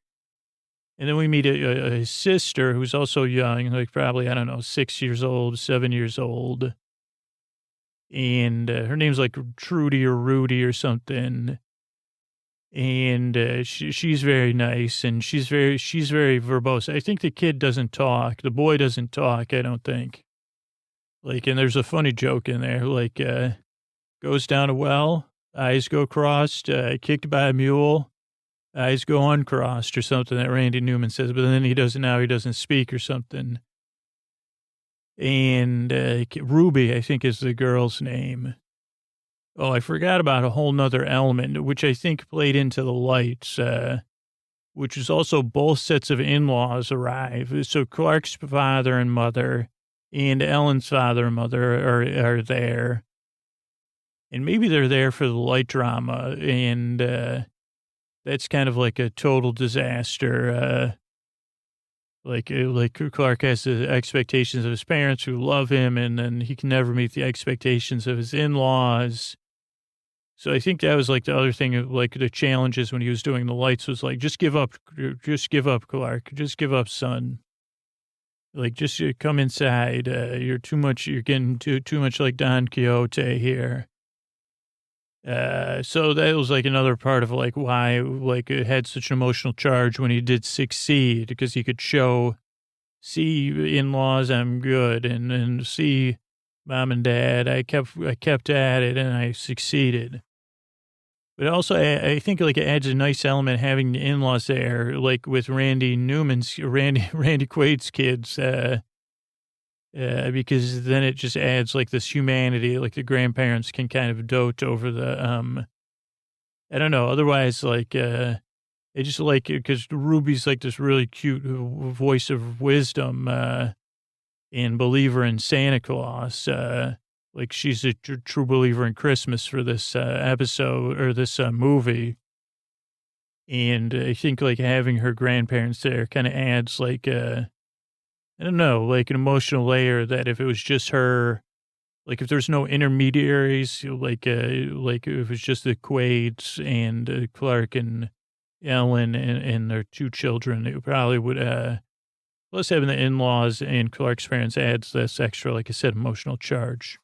Speaker 1: And then we meet his sister, who's also young, like probably, I don't know, 6 years old, 7 years old. And her name's like Trudy or Rudy or something. And she's very nice, and she's very verbose. I think the kid doesn't talk. The boy doesn't talk, I don't think. Like, and there's a funny joke in there, like, goes down a well. Eyes go crossed, kicked by a mule, eyes go uncrossed or something that Randy Newman says, but then he doesn't speak or something. And Ruby, I think, is the girl's name. Oh, I forgot about a whole nother element, which I think played into the lights, which is also both sets of in-laws arrive. So Clark's father and mother and Ellen's father and mother are there. And maybe they're there for the light drama, and that's kind of like a total disaster. Like Clark has the expectations of his parents who love him, and then he can never meet the expectations of his in-laws. So I think that was like the other thing, like the challenges when he was doing the lights was like, just give up, Clark, just give up, son. Like, just come inside. You're getting too much like Don Quixote here. So that was like another part of like why like it had such an emotional charge when he did succeed, because he could see in-laws, I'm good, and see mom and dad, I kept at it and I succeeded. But also I think like it adds a nice element having the in-laws there, like with Randy Quaid's kids, because then it just adds like this humanity, like the grandparents can kind of dote over the, I don't know. Otherwise, like, I just like it because Ruby's like this really cute voice of wisdom, and believer in Santa Claus. Like she's a true believer in Christmas for this, episode or this, movie. And I think like having her grandparents there kind of adds like, I don't know, like an emotional layer that if it was just her, like if there's no intermediaries, like if it was just the Quaids and Clark and Ellen and their two children, it probably would, plus having the in-laws and Clark's parents adds this extra, like I said, emotional charge.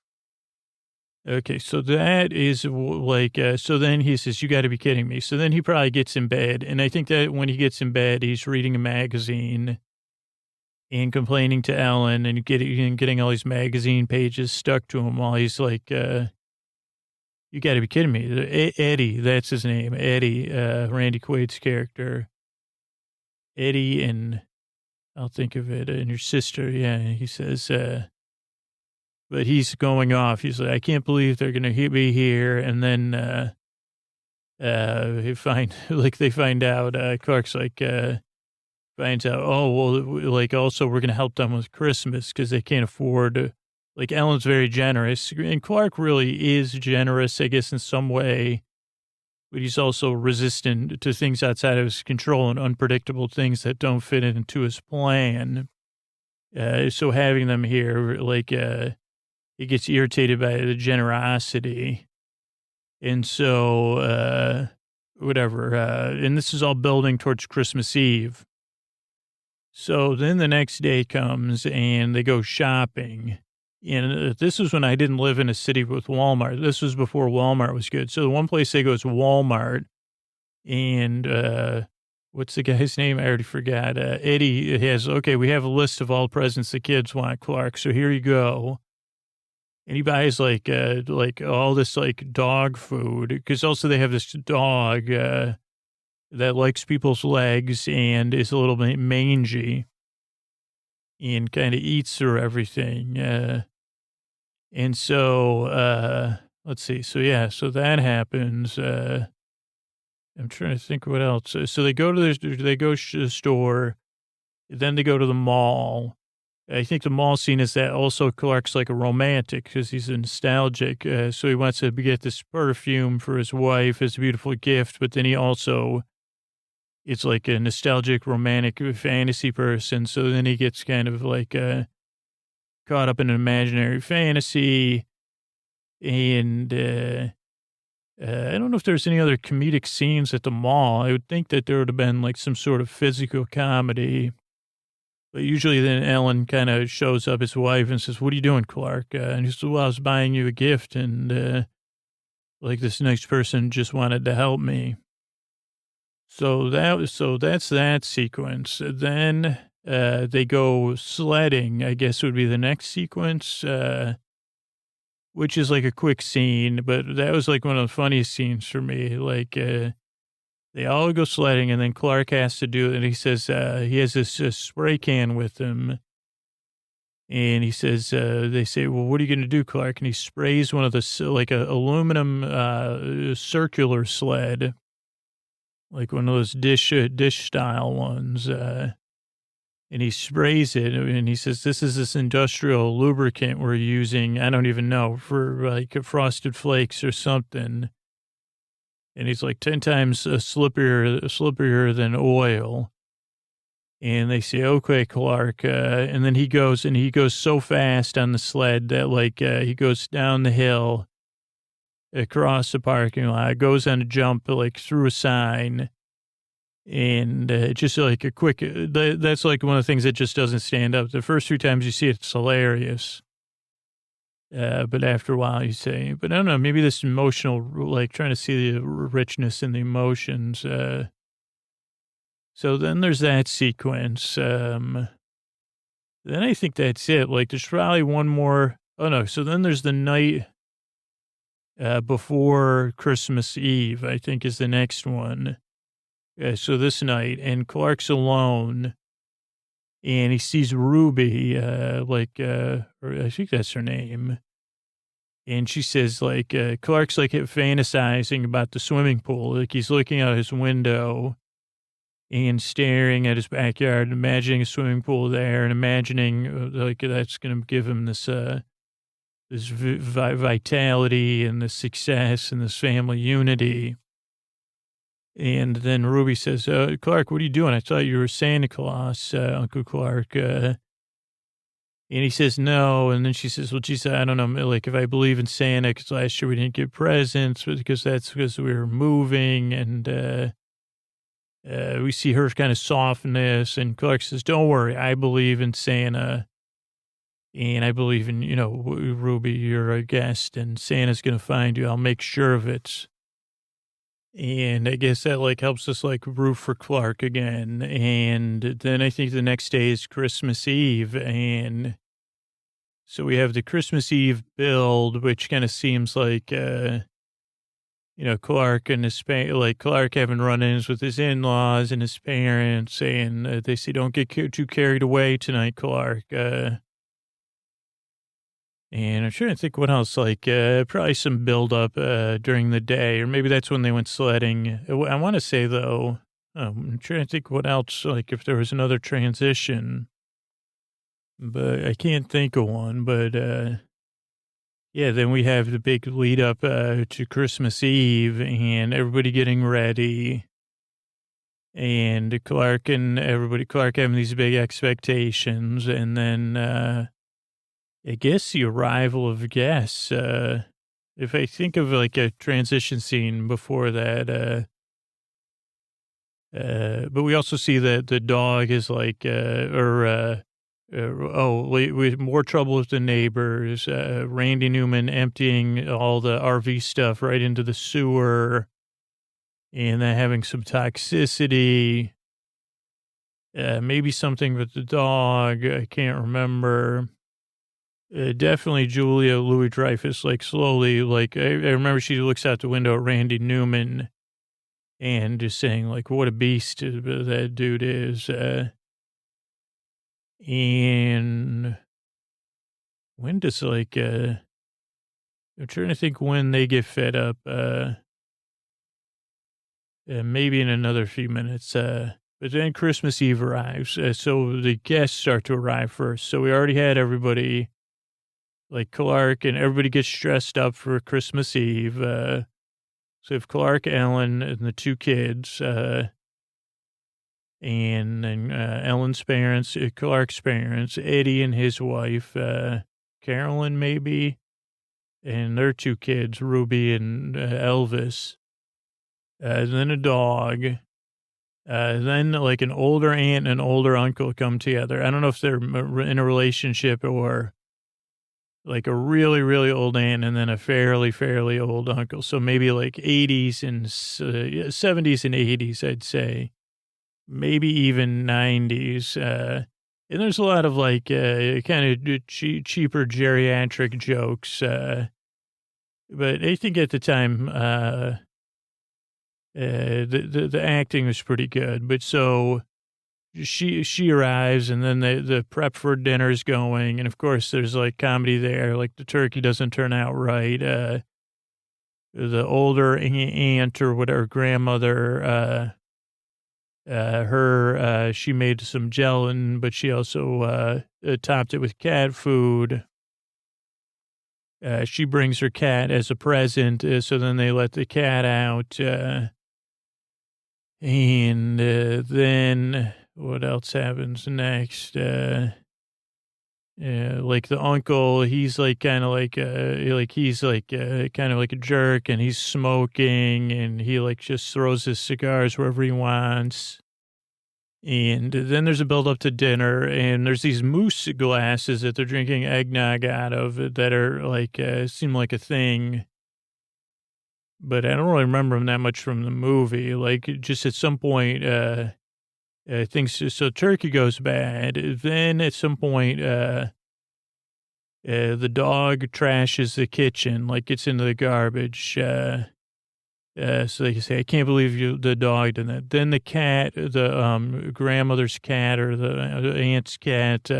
Speaker 1: Okay, so that is like, so then he says, you got to be kidding me. So then he probably gets in bed. And I think that when he gets in bed, he's reading a magazine and complaining to Ellen and getting all these magazine pages stuck to him while he's like, you got to be kidding me. Eddie, that's his name. Eddie, Randy Quaid's character. Eddie, and I'll think of it, and your sister. Yeah, he says, but he's going off. He's like, I can't believe they're going to be here. And then they find out, Clark's like, finds out, oh, well, like also we're going to help them with Christmas because they can't afford, like Ellen's very generous. And Clark really is generous, I guess, in some way. But he's also resistant to things outside of his control and unpredictable things that don't fit into his plan. So having them here, like, he gets irritated by the generosity. And so, whatever. And this is all building towards Christmas Eve. So then the next day comes and they go shopping. And this was when I didn't live in a city with Walmart. This was before Walmart was good. So the one place they go is Walmart. And what's the guy's name? I already forgot. Eddie has, okay, we have a list of all presents the kids want, Clark. So here you go. And he buys like all this like dog food, because also they have this dog that likes people's legs and is a little bit mangy and kind of eats through everything. And so, let's see. So yeah, so that happens. I'm trying to think what else. So they go to the store, then they go to the mall. I think the mall scene is that also Clark's like a romantic because he's a nostalgic. So he wants to get this perfume for his wife as a beautiful gift, but then he also, it's like a nostalgic romantic fantasy person. So then he gets kind of like caught up in an imaginary fantasy. And I don't know if there's any other comedic scenes at the mall. I would think that there would have been like some sort of physical comedy. But usually then Ellen kind of shows up, his wife, and says, "What are you doing, Clark?" And he says, "Well, I was buying you a gift, and like this next person just wanted to help me." So that's that sequence. Then they go sledding, I guess would be the next sequence, which is like a quick scene, but that was like one of the funniest scenes for me. Like, they all go sledding, and then Clark has to do it. And he says he has this spray can with him. And he says, they say, "Well, what are you going to do, Clark?" And he sprays one of the, like a aluminum circular sled, like one of those dish style ones. And he sprays it, and he says, this industrial lubricant we're using, I don't even know, for like Frosted Flakes or something. And he's like 10 times slipperier than oil. And they say, "Okay, Clark." And then he goes so fast on the sled that like he goes down the hill, across the parking lot, goes on a jump like through a sign. And just like a quick, that's like one of the things that just doesn't stand up. The first few times you see it, it's hilarious. But after a while you say, but I don't know, maybe this emotional, like trying to see the richness in the emotions. So then there's that sequence. Then I think that's it. Like there's probably one more. Oh no. So then there's the night before Christmas Eve, I think is the next one. So this night, and Clark's alone, and he sees Ruby, or I think that's her name. And she says, like, Clark's like fantasizing about the swimming pool. Like he's looking out his window and staring at his backyard, imagining a swimming pool there, and imagining like that's going to give him this, this vitality and this success and this family unity. And then Ruby says, "Clark, what are you doing? I thought you were Santa Claus, Uncle Clark." And he says, "No." And then she says, "Well, geez, I don't know, like if I believe in Santa, because last year we didn't get presents, because we were moving." And we see her kind of softness. And Clark says, "Don't worry, I believe in Santa. And I believe in, Ruby, you're a guest, and Santa's going to find you. I'll make sure of it." And I guess that like helps us like root for Clark again. And then I think the next day is Christmas Eve. And so we have the Christmas Eve build, which kind of seems like, Clark and Clark having run-ins with his in-laws and his parents. And they say, "Don't get too carried away tonight, Clark." And I'm trying to think what else, like probably some buildup during the day, or maybe that's when they went sledding. I want to say, though, I'm trying to think what else, like if there was another transition, but I can't think of one. But yeah, then we have the big lead up to Christmas Eve and everybody getting ready. And Clark having these big expectations. And then I guess the arrival of guests. If I think of like a transition scene before that, but we also see that the dog is like, we more trouble with the neighbors. Randy Newman emptying all the RV stuff right into the sewer, and then having some toxicity. Maybe something with the dog. I can't remember. Definitely Julia Louis-Dreyfus, like slowly, like I remember she looks out the window at Randy Newman and just saying like, what a beast that dude is. And when does like, I'm trying to think when they get fed up, maybe in another few minutes, but then Christmas Eve arrives. So the guests start to arrive first. So we already had everybody like Clark and everybody gets dressed up for Christmas Eve. So if Clark, Ellen, and the two kids, and then Ellen's parents, Clark's parents, Eddie and his wife, Carolyn maybe, and their two kids, Ruby and Elvis, then a dog, then like an older aunt and an older uncle come together. I don't know if they're in a relationship or like a really, really old aunt and then a fairly, fairly old uncle. So maybe like 80s and 70s and 80s, I'd say. Maybe even 90s. And there's a lot of like kind of cheaper geriatric jokes. But I think at the time, the acting was pretty good. But so she arrives and then the prep for dinner is going. And of course there's like comedy there. Like the turkey doesn't turn out right. The older aunt or whatever, grandmother, she made some gelatin, but she also topped it with cat food. She brings her cat as a present, so then they let the cat out. And then what else happens next? Like the uncle, he's like kind of like he's like kind of like a jerk, and he's smoking, and he like just throws his cigars wherever he wants. And then there's a build up to dinner, and there's these moose glasses that they're drinking eggnog out of that are like seem like a thing, but I don't really remember them that much from the movie. Like just at some point, things so turkey goes bad. Then at some point, the dog trashes the kitchen, like gets into the garbage. So they say, I can't believe the dog did that. Then the cat, the grandmother's cat or the aunt's cat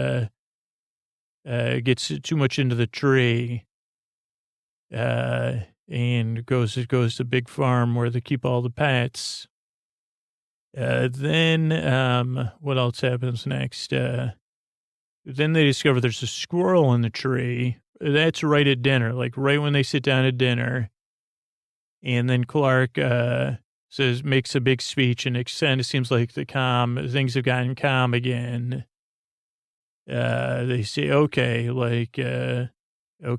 Speaker 1: gets too much into the tree and goes to Big Farm where they keep all the pets. Then what else happens next? Then they discover there's a squirrel in the tree. That's right at dinner, like right when they sit down at dinner. And then Clark makes a big speech, and it seems like things have gotten calm again. They say, okay,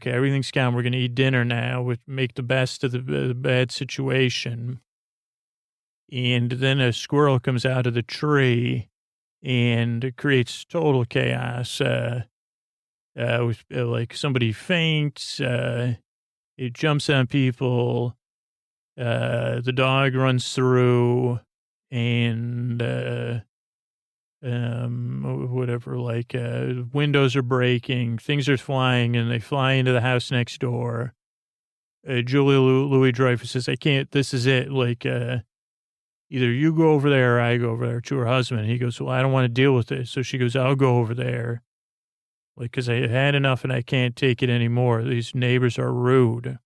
Speaker 1: everything's calm. We're going to eat dinner now. Make the best of the bad situation. And then a squirrel comes out of the tree and it creates total chaos. With, like somebody faints, it jumps on people. The dog runs through and, whatever, like, windows are breaking, things are flying, and they fly into the house next door. Julia Louis-Dreyfus says, I can't, this is it. Like, either you go over there or I go over there, to her husband. He goes, well, I don't want to deal with this. So she goes, I'll go over there. Like, cause I had enough and I can't take it anymore. These neighbors are rude.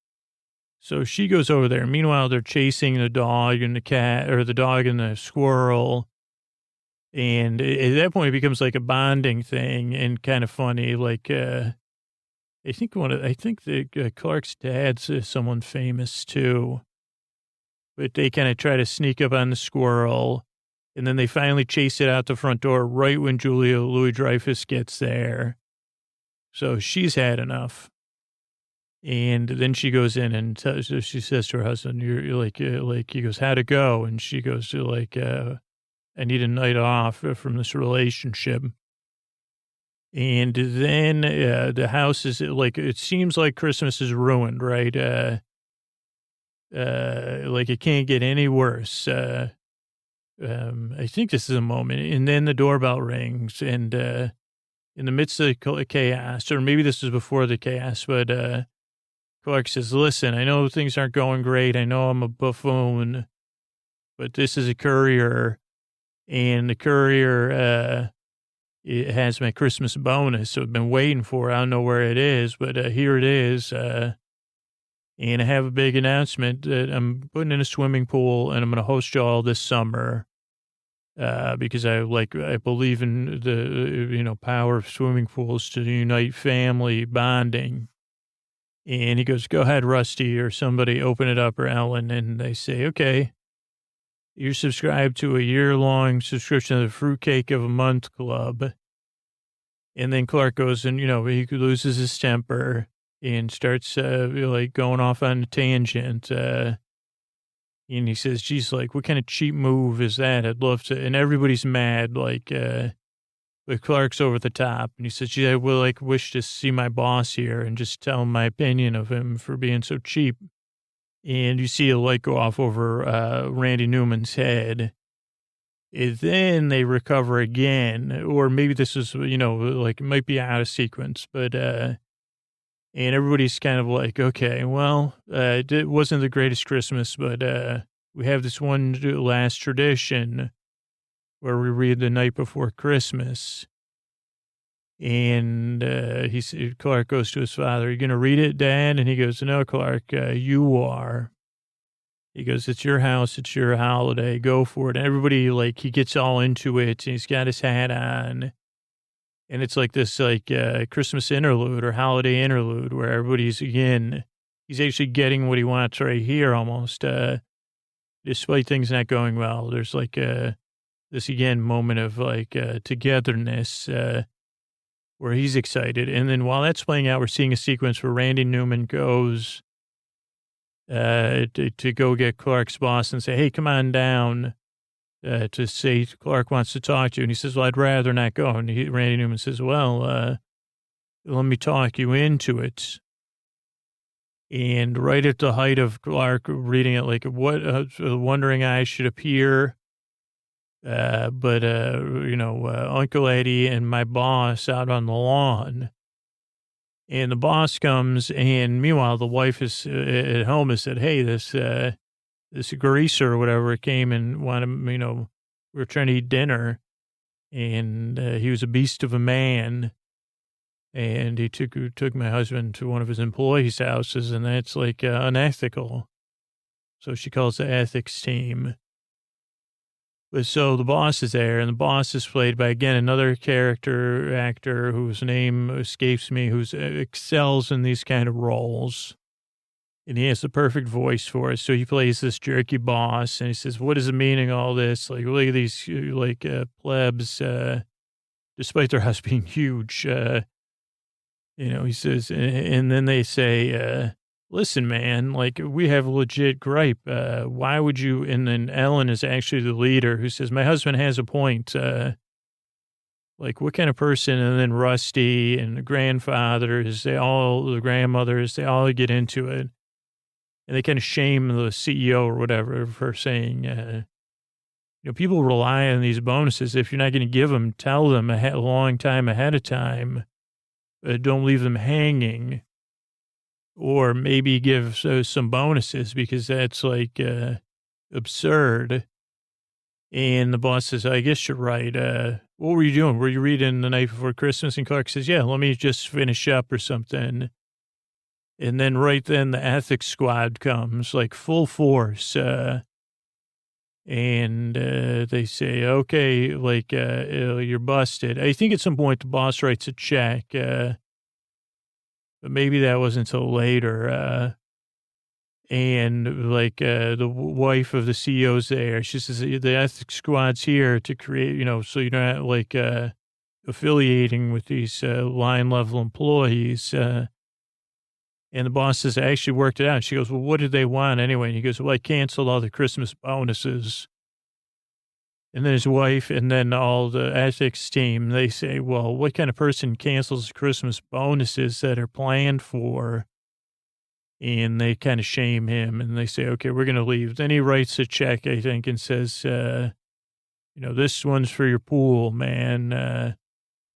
Speaker 1: So she goes over there. Meanwhile, they're chasing the dog and the cat, or the dog and the squirrel. And at that point, it becomes like a bonding thing and kind of funny. Like, I think the Clark's dad's someone famous too. But they kind of try to sneak up on the squirrel. And then they finally chase it out the front door right when Julia Louis-Dreyfus gets there. So she's had enough. And then she goes in and she says to her husband, you're like, he goes, how'd it go? And she goes to like, I need a night off from this relationship. And then the house is like, it seems like Christmas is ruined, right? Like it can't get any worse. I think this is a moment. And then the doorbell rings, and in the midst of the chaos, or maybe this was before the chaos, but Clark says, listen, I know things aren't going great. I know I'm a buffoon, but this is a courier, and the courier it has my Christmas bonus. So I've been waiting for it. I don't know where it is, but here it is. And I have a big announcement that I'm putting in a swimming pool, and I'm going to host y'all this summer. Because I believe in the, power of swimming pools to unite family bonding. And he goes, go ahead, Rusty, or somebody open it up, or Ellen. And they say, okay, you're subscribed to a year-long subscription to the Fruitcake of a Month Club. And then Clark goes and, he loses his temper and starts going off on a tangent. And he says, geez, what kind of cheap move is that? I'd love to. And everybody's mad, but Clark's over the top. And he says, gee, I will, wish to see my boss here and just tell him my opinion of him for being so cheap. And you see a light go off over Randy Newman's head. And then they recover again. Or maybe this is, it might be out of sequence, but and everybody's kind of okay, well, it wasn't the greatest Christmas, but we have this one last tradition where we read the night before Christmas. And Clark goes to his father, are you going to read it, Dad? And he goes, no, Clark, you are. He goes, it's your house, it's your holiday, go for it. And everybody, he gets all into it, and he's got his hat on. And it's this Christmas interlude or holiday interlude where everybody's, again, he's actually getting what he wants right here almost, despite things not going well. There's this, again, moment of togetherness where he's excited. And then while that's playing out, we're seeing a sequence where Randy Newman goes to go get Clark's boss and say, hey, come on down. To say Clark wants to talk to you. And he says, well, I'd rather not go. And Randy Newman says, well, let me talk you into it. And right at the height of Clark reading it, what wondering I should appear. But Uncle Eddie and my boss out on the lawn. And the boss comes, and meanwhile, the wife is at home and said, hey, this greaser or whatever came and wanted, we were trying to eat dinner, and he was a beast of a man, and he took my husband to one of his employees' houses, and that's unethical. So she calls the ethics team. But so the boss is there, and the boss is played by, again, another actor whose name escapes me, who excels in these kind of roles. And he has the perfect voice for it. So he plays this jerky boss, and he says, what is the meaning of all this? Look at these, plebs, despite their house being huge. He says, and then they say, listen, man, we have a legit gripe. Why would you? And then Ellen is actually the leader who says, my husband has a point. What kind of person? And then Rusty and the grandfathers, the grandmothers, they all get into it. And they kind of shame the CEO or whatever for saying, people rely on these bonuses. If you're not going to give them, tell them a long time ahead of time. Don't leave them hanging. Or maybe give some bonuses, because that's absurd. And the boss says, I guess you're right. What were you doing? Were you reading The Night Before Christmas? And Clark says, yeah, let me just finish up or something. And then right then the ethics squad comes, full force. And they say, okay, you're busted. I think at some point the boss writes a check. But maybe that wasn't until later. And the wife of the CEO's there, she says, the ethics squad's here to create, so you're not affiliating with these line level employees. And the boss says, I actually worked it out. She goes, well, what did they want anyway? And he goes, well, I canceled all the Christmas bonuses. And then his wife and then all the ethics team, they say, well, what kind of person cancels Christmas bonuses that are planned for? And they kind of shame him, and they say, okay, we're going to leave. Then he writes a check, I think, and says, this one's for your pool, man.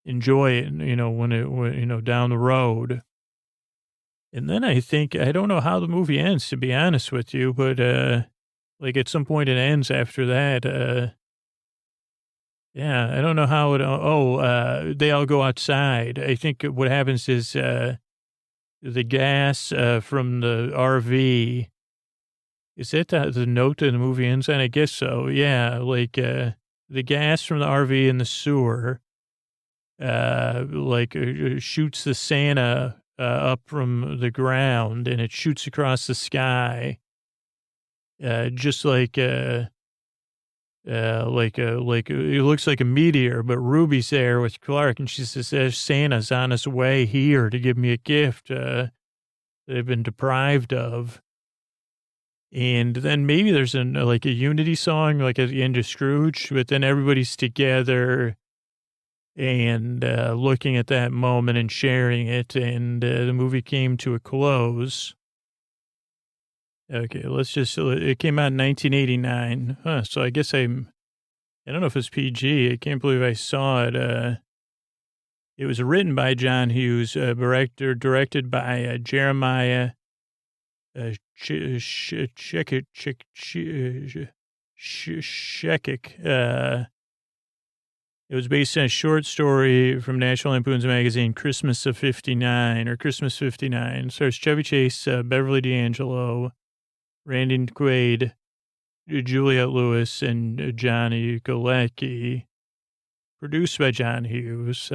Speaker 1: Enjoy it, when down the road. And then I don't know how the movie ends, to be honest with you, but, like at some point it ends after that. Yeah, I don't know how they all go outside. I think what happens is, the gas, from the RV, is that the note that the movie ends on? I guess so. Yeah, like, the gas from the RV in the sewer, shoots the Santa, up from the ground, and it shoots across the sky, just it looks like a meteor, but Ruby's there with Clark, and she says, Santa's on his way here to give me a gift, that I've been deprived of. And then maybe there's a unity song, like at the end of Scrooge, but then everybody's together and, looking at that moment and sharing it. And, the movie came to a close. Okay, it came out in 1989. So I guess I don't know if it's PG. I can't believe I saw it. It was written by John Hughes, directed by Jeremiah Shekic. It was based on a short story from National Lampoon's magazine, Christmas of 59, or Christmas 59. Stars Chevy Chase, Beverly D'Angelo, Randy Quaid, Juliette Lewis, and Johnny Galecki. Produced by John Hughes.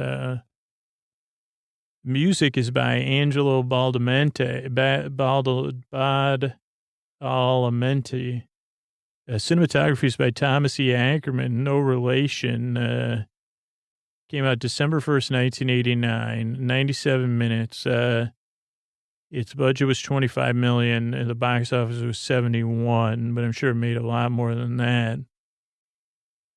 Speaker 1: Music is by Angelo Badalamenti. Cinematography is by Thomas E. Ackerman, no relation. Came out December 1st, 1989, 97 minutes. Its budget was $25 million, and the box office was 71, but I'm sure it made a lot more than that.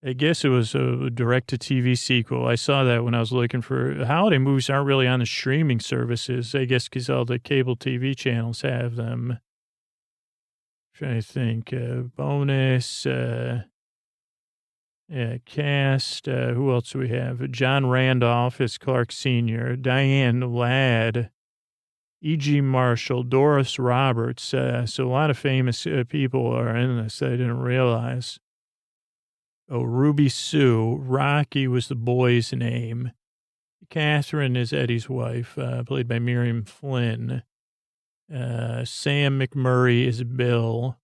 Speaker 1: I guess it was a direct-to-TV sequel. I saw that when I was looking for holiday movies. Aren't really on the streaming services, I guess, because all the cable TV channels have them. Trying to think, bonus, cast. Who else do we have? John Randolph as Clark Sr., Diane Ladd, E.G. Marshall, Doris Roberts. So a lot of famous people are in this that I didn't realize. Oh, Ruby Sue. Rocky was the boy's name. Catherine is Eddie's wife, played by Miriam Flynn. Sam McMurray is Bill.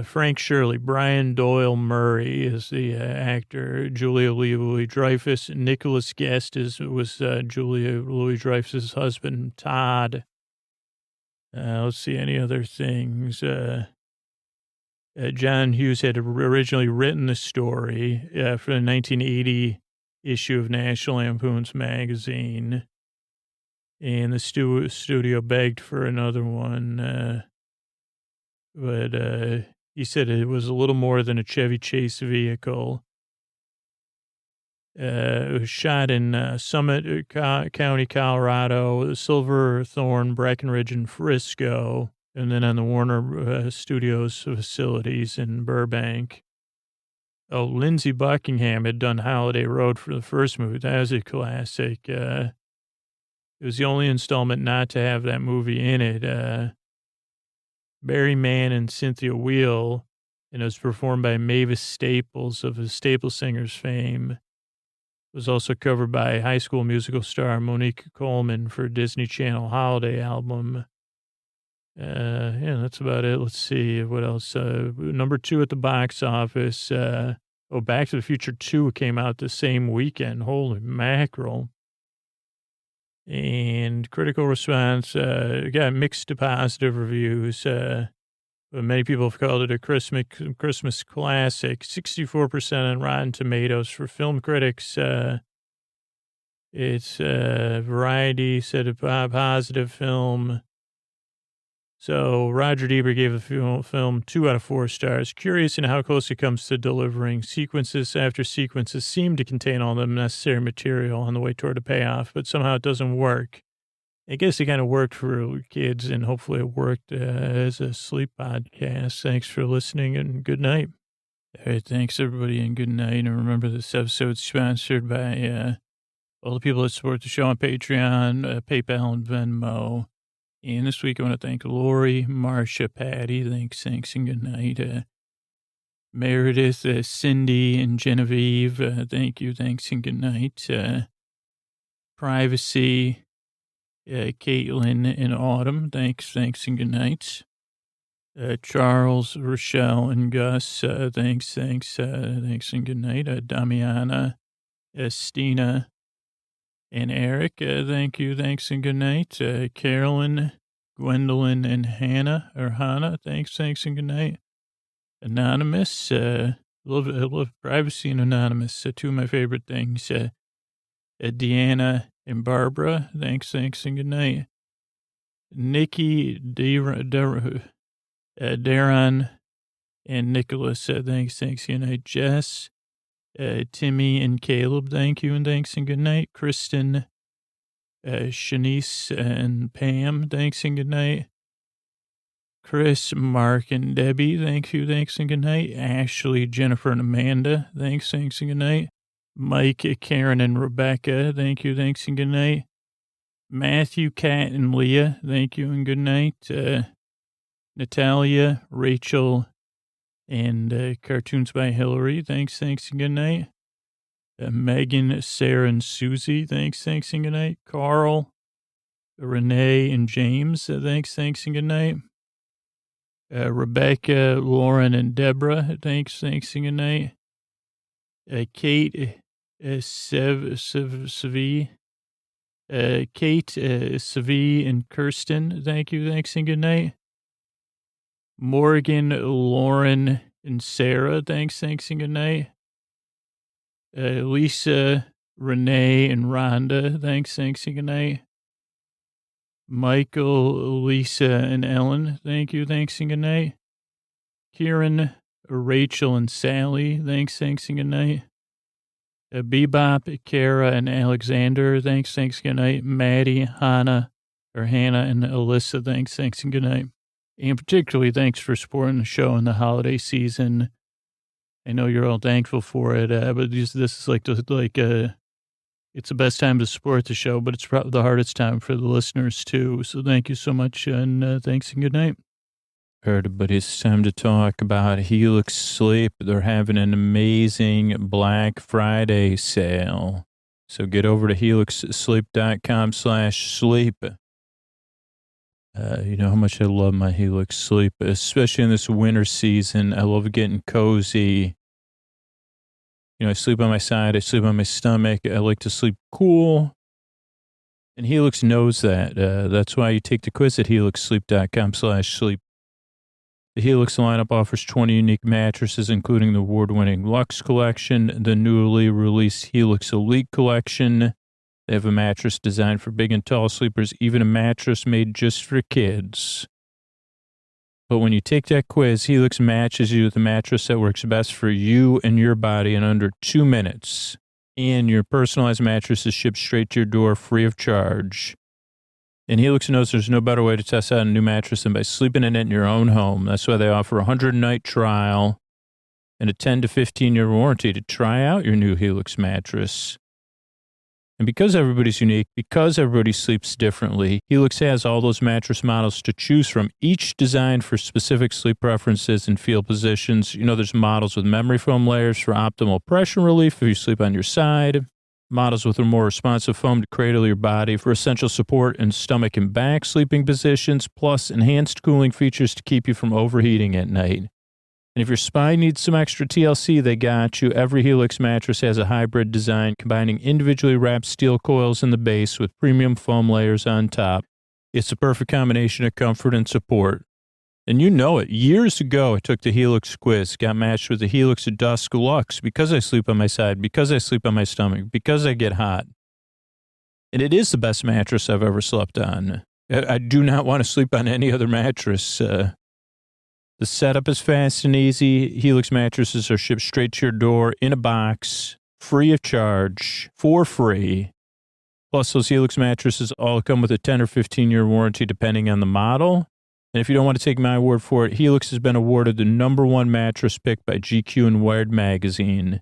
Speaker 1: Frank Shirley, Brian Doyle Murray is the actor. Julia Louis-Dreyfus. Nicholas Guest was Julia Louis-Dreyfus's husband, Todd. Let's see, any other things. John Hughes had originally written the story for the 1980 issue of National Lampoon's magazine. And the studio begged for another one. But he said it was a little more than a Chevy Chase vehicle. It was shot in Summit County, Colorado, Silverthorne, Breckenridge, and Frisco, and then on the Warner Studios facilities in Burbank. Oh, Lindsey Buckingham had done Holiday Road for the first movie. That was a classic. It was the only installment not to have that movie in it. Barry Mann and Cynthia Weil, and it was performed by Mavis Staples of the Staple Singers fame. It was also covered by High School Musical star Monique Coleman for Disney Channel holiday album. Yeah, that's about it. Let's see what else. Number 2 at the box office. Back to the Future 2 came out the same weekend. Holy mackerel. And critical response, got mixed to positive reviews. But many people have called it a Christmas classic. 64% on Rotten Tomatoes for film critics. It's Variety said a positive film. So Roger Ebert gave the film 2 out of 4 stars. Curious in how close it comes to delivering. Sequences after sequences seem to contain all the necessary material on the way toward a payoff, but somehow it doesn't work. I guess it kind of worked for kids, and hopefully it worked as a sleep podcast. Thanks for listening, and good night. All right, thanks everybody, and good night. And remember, this episode's sponsored by all the people that support the show on Patreon, PayPal, and Venmo. And this week, I want to thank Lori, Marcia, Patty. Thanks, and good night. Meredith, Cindy, and Genevieve. Thank you, thanks, and good night. Privacy, Caitlin, and Autumn. Thanks, and good night. Charles, Rochelle, and Gus. Thanks, and good night. Damiana, Stina, and Eric. Thank you, thanks, and good night. Carolyn, Gwendolyn, and Hannah. Thanks, and good night. Anonymous. I love privacy and anonymous. Two of my favorite things. Deanna and Barbara. Thanks, and good night. Nikki, Darren, and Nicholas. Thanks, good night. Jess, Timmy, and Caleb. Thank you, and thanks, and good night. Kristen, Shanice, and Pam. Thanks, and good night. Chris, Mark, and Debbie. Thank you, thanks, and good night. Ashley, Jennifer, and Amanda. Thanks, and good night. Mike, Karen, and Rebecca. Thank you, thanks, and good night. Matthew, Kat, and Leah. Thank you, and good night. Natalia, Rachel, and Cartoons by Hillary. Thanks, and good night. Megan, Sarah, and Susie. Thanks, and good night. Carl, Renee, and James. Thanks, and good night. Rebecca, Lauren, and Deborah. Thanks, and good night. Kate, Savi. Kate, Savi, and Kirsten. Thank you, thanks, and good night. Morgan, Lauren, and Sarah. Thanks, and good night. Lisa, Renee, and Rhonda. Thanks, and good night. Michael, Lisa, and Ellen. Thank you, thanks, and good night. Kieran, Rachel, and Sally. Thanks, and good night. Bebop, Kara, and Alexander. Thanks, good night. Maddie, Hannah, and Alyssa. Thanks, and good night. And particularly thanks for supporting the show in the holiday season. I know you're all thankful for it, but this is it's the best time to support the show, but it's probably the hardest time for the listeners too. So thank you so much, and thanks and good night. Everybody, it's time to talk about Helix Sleep. They're having an amazing Black Friday sale. So get over to helixsleep.com/sleep. You know how much I love my Helix Sleep, especially in this winter season. I love getting cozy. You know, I sleep on my side, I sleep on my stomach. I like to sleep cool. And Helix knows that. That's why you take the quiz at helixsleep.com/sleep. The Helix lineup offers 20 unique mattresses, including the award-winning Luxe Collection, the newly released Helix Elite Collection. They have a mattress designed for big and tall sleepers, even a mattress made just for kids. But when you take that quiz, Helix matches you with a mattress that works best for you and your body in under 2 minutes. And your personalized mattress is shipped straight to your door free of charge. And Helix knows there's no better way to test out a new mattress than by sleeping in it in your own home. That's why they offer a 100-night trial and a 10 to 15-year warranty to try out your new Helix mattress. And because everybody's unique, because everybody sleeps differently, Helix has all those mattress models to choose from, each designed for specific sleep preferences and feel positions. You know, there's models with memory foam layers for optimal pressure relief if you sleep on your side, models with a more responsive foam to cradle your body for essential support in stomach and back sleeping positions, plus enhanced cooling features to keep you from overheating at night. And if your spine needs some extra TLC, they got you. Every Helix mattress has a hybrid design, combining individually wrapped steel coils in the base with premium foam layers on top. It's a perfect combination of comfort and support. And you know it. Years ago, I took the Helix quiz, got matched with the Helix Dusk Luxe because I sleep on my side, because I sleep on my stomach, because I get hot. And it is the best mattress I've ever slept on. I do not want to sleep on any other mattress. The setup is fast and easy. Helix mattresses are shipped straight to your door in a box, free of charge, for free. Plus, those Helix mattresses all come with a 10 or 15-year warranty depending on the model. And if you don't want to take my word for it, Helix has been awarded the #1 mattress pick by GQ and Wired magazine.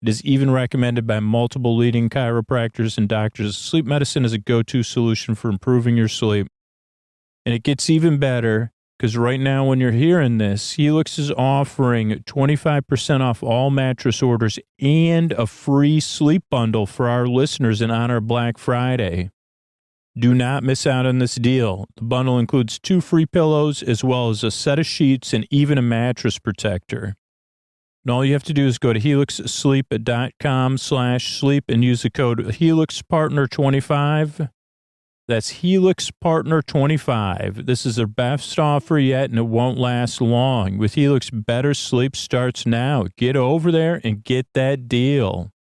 Speaker 1: It is even recommended by multiple leading chiropractors and doctors. Sleep medicine is a go-to solution for improving your sleep. And it gets even better because right now when you're hearing this, Helix is offering 25% off all mattress orders and a free sleep bundle for our listeners and on our Black Friday. Do not miss out on this deal. The bundle includes 2 free pillows as well as a set of sheets and even a mattress protector. And all you have to do is go to helixsleep.com/sleep and use the code HelixPartner25. That's HelixPartner25. This is their best offer yet, and it won't last long. With Helix, better sleep starts now. Get over there and get that deal.